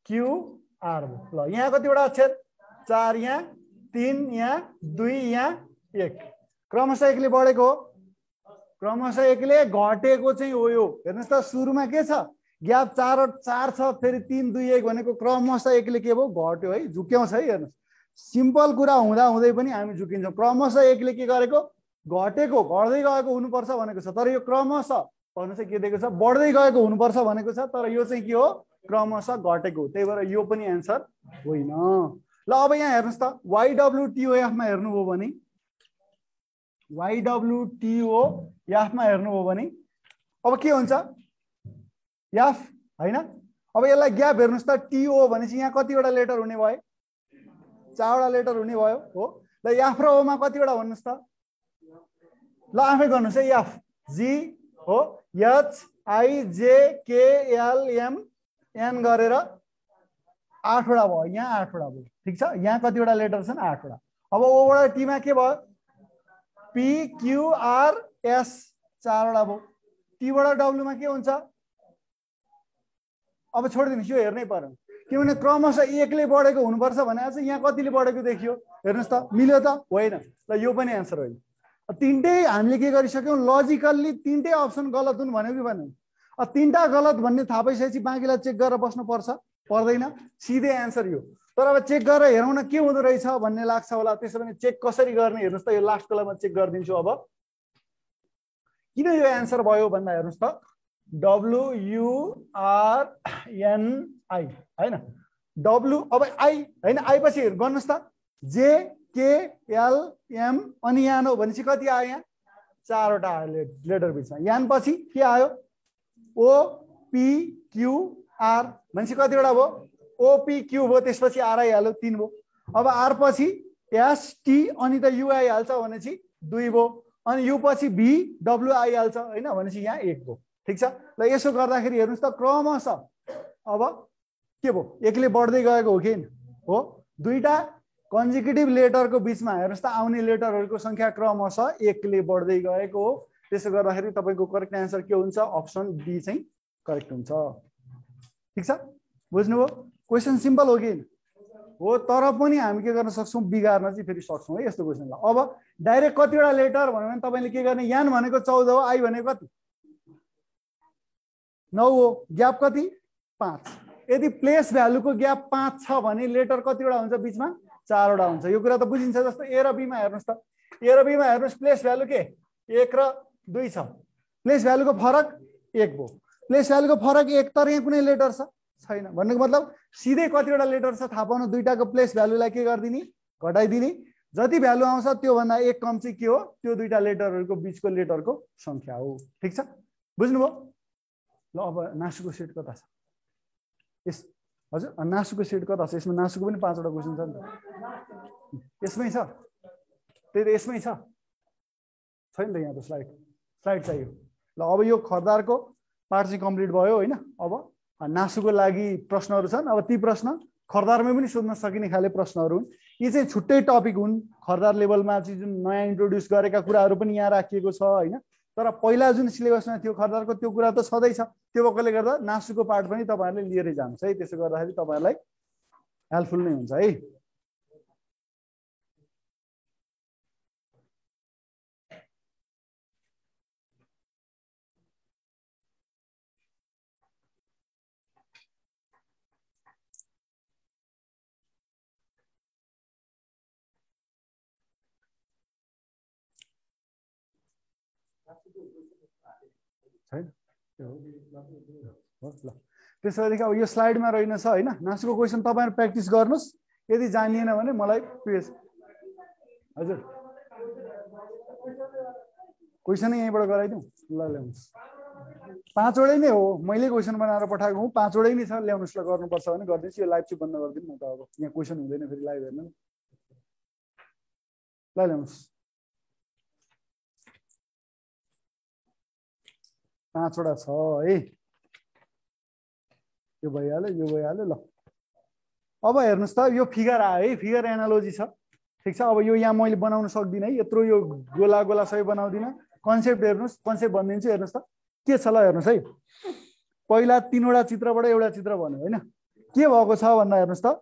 क्यू आर हो ल। यहाँ कतिवटा अक्षर, 4, यहाँ 3, यहाँ 2, यहाँ 1, क्रमशः 1 ले बढेको हो, क्रमशः 1 ले घटेको चाहिँ हो यो। हेर्नुस् त, सुरुमा के छ, ग्याप 4 र 4 छ, फेरि 3 2 1 भनेको क्रमशः 1 ले के भयो, घट्यो है, झुक्याउँछ है। हेर्नुस् सिम्पल कुरा हुँदा हुँदै पनि हामी झुकिन्छौँ। क्रमशः 1 ले के गरेको, घटेको, घट्दै गएको हुनुपर्छ भनेको छ, तर यो क्रमशः भन्नु चाहिँ के दिएको छ, बढ्दै गएको हुनुपर्छ भनेको छ, तर यो चाहिँ के हो, क्रमशः घटेको, त्यही भएर यो पनि एन्सर होइन। ल अब यहाँ हेर्नुहोस् त YWTOF मा हेर्नुभयो भने YWTOF मा हेर्नुभयो भने अब के हुन्छ एफ हैन। अब यसलाई ग्याप हेर्नुहोस् त TO भनेपछि यहाँ कतिवटा लेटर हुने भयो 4 वटा लेटर हुने भयो हो। ल एफ र O मा कतिवटा भन्नुहोस् त ल आफै गर्नुहोस् है एफ जी हो HIJKLMN गरेर 8 वटा भयो यहाँ 8 वटा भयो ठीक छ। यहाँ कतिवटा लेटर छन् 8 वटा। अब O बाट T मा के भयो PQRS 4 वटा भयो। T बाट W मा के हुन्छ अब छोडिदिनुहोस् यो हेर्नै पर्यो किनभने क्रमशः एकले बढेको हुनुपर्छ भने आज यहाँ कतिले बढेको देखियो हेर्नुहोस् त मिल्यो त होइन। ल यो पनि एन्सर होइन। तीनटै हामीले के गरिसक्यौँ लजिकल्ली तीनटै अप्सन गलत हुन् भन्यो कि भनेन। तीनटा गलत भन्ने थाहा पाइसकेपछि बाँकीलाई चेक गरेर बस्नु पर्छ पर्दैन सिधै एन्सर यो। तर अब चेक गरेर हेरौँ न के हुँदो रहेछ भन्ने लाग्छ होला। त्यसो भने चेक कसरी गर्ने हेर्नुहोस् त यो लास्ट कलममा चेक गरिदिन्छु। अब किन यो एन्सर भयो भन्दा हेर्नुहोस् त WURNI हैन W अब आई हैन आई पछि गर्नुहोस् त JKLM अनि यान हो भनेपछि कति आयो यहाँ 4 वटा आयो लेटर बिचमा। यान पछि के आयो OPQR भनेपछि कतिवटा भयो OPQ भयो त्यसपछि R आइहाल्यो 3 भयो। अब R पछि ST अनि त U आइहाल्छ भनेपछि 2 भयो अनि U पछि VW आइहाल्छ हैन भनेपछि यहाँ 1 भयो ठीक छ। ल यसो गर्दाखेरि हेर्नुहोस् त क्रमशः अब के भयो एकले बढ्दै गएको हो कि हो। दुईटा कन्जिक्युटिभ लेटरको बिचमा हेर्नुहोस् त आउने लेटरहरूको संख्या क्रमशः एकले बढ्दै गएको हो। त्यसो गर्दाखेरि तपाईँको करेक्ट एन्सर के हुन्छ अप्सन डी चाहिँ करेक्ट हुन्छ ठीक छ। बुझ्नुभयो क्वेसन सिम्पल हो कि हो तर पनि हामी के गर्न सक्छौँ बिगार्न चाहिँ फेरि सक्छौँ है यस्तो क्वेसनलाई। अब डाइरेक्ट कतिवटा लेटर भन्यो भने तपाईँले के गर्ने यान भनेको 14 हो आई भनेको कति 9 हो ग्याप कति 5। यदि प्लेस भ्यालुको ग्याप 5 छ भने लेटर कतिवटा हुन्छ बिचमा 4 वटा हुन्छ। यो कुरा त बुझिन्छ। जस्तो ए र बी मा हेर्नुहोस् त ए र बी मा हेर्नुहोस् प्लेस भ्यालु के 1 र 2 छ। प्लेस भ्यालुको फरक 1 भयो। प्लेस भ्यालुको फरक 1 तर यहाँ कुनै लेटर छैन भन्नुको मतलब सिधै कतिवटा लेटर छ थाहा पाउन दुईटाको प्लेस भ्यालुलाई के गरिदिने घटाइदिने। जति भ्यालु आउँछ त्यो भन्दा 1 कम चाहिँ के हो त्यो दुईटा लेटरहरूको बिचको लेटरको संख्या हो ठीक छ। बुझ्नुभयो। ल अब नासुको सेट कता छ यस हजुर नासुको सेट कता छ यसमा नासुको पनि 5 वटा क्वेसन छ नि त यसमै छ त्यही त यसमै छ छैन त यहाँ त स्लाइड चाहियो। ल अब यो खरदारको पार्ट चाहिँ कम्प्लिट भयो होइन। अब नासुको लागि प्रश्नहरू छन्। अब ती प्रश्न खरदारमै पनि सोध्न सकिने खाले प्रश्नहरू हुन्। यी चाहिँ छुट्टै टपिक हुन् खरदार लेभलमा चाहिँ जुन नयाँ इन्ट्रोड्युस गरेका कुराहरू पनि यहाँ राखिएको छ होइन। तर पहिला जुन सिलेबसमा थियो खरदारको त्यो कुरा त छँदैछ। त्यो भएकोले गर्दा नासुको पार्ट पनि तपाईँहरूले लिएरै जानुहोस् है। त्यसो गर्दाखेरि तपाईँहरूलाई हेल्पफुल नै हुन्छ है। छैन ल त्यसोभनेदेखि अब यो स्लाइडमा रहेनछ होइन। नासुको क्वेसन तपाईँहरू प्र्याक्टिस गर्नुहोस्। यदि जानिएन भने मलाई पेज हजुर क्वेसनै यहीँबाट गराइदिउँ ल ल्याउनुहोस्। 5 वटै नै हो मैले क्वेसन बनाएर पठाएको हुँ 5 वटै नै छ ल्याउनुहोस्। ल गर्नुपर्छ भने गरिदिन्छु। यो लाइभ चाहिँ बन्द गरिदिनु न त अब यहाँ क्वेसन हुँदैन फेरि लाइभ हेर्नु ल ल्याउनुहोस्। 5 वटा छ है। यो भइहाल्यो ल। अब हेर्नुहोस् त यो फिगर आयो है फिगर एनालोजी छ ठिक छ। अब यो यहाँ मैले बनाउन सक्दिनँ है यत्रो यो गोला गोला सबै बनाउँदिनँ। कन्सेप्ट हेर्नुहोस् कन्सेप्ट भनिदिन्छु हेर्नुहोस् त के छ ल हेर्नुहोस् है। पहिला 3 वटा चित्रबाट एउटा चित्र भन्यो होइन। के भएको छ भन्दा हेर्नुहोस् त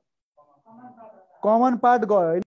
कमन पार्ट गयो होइन।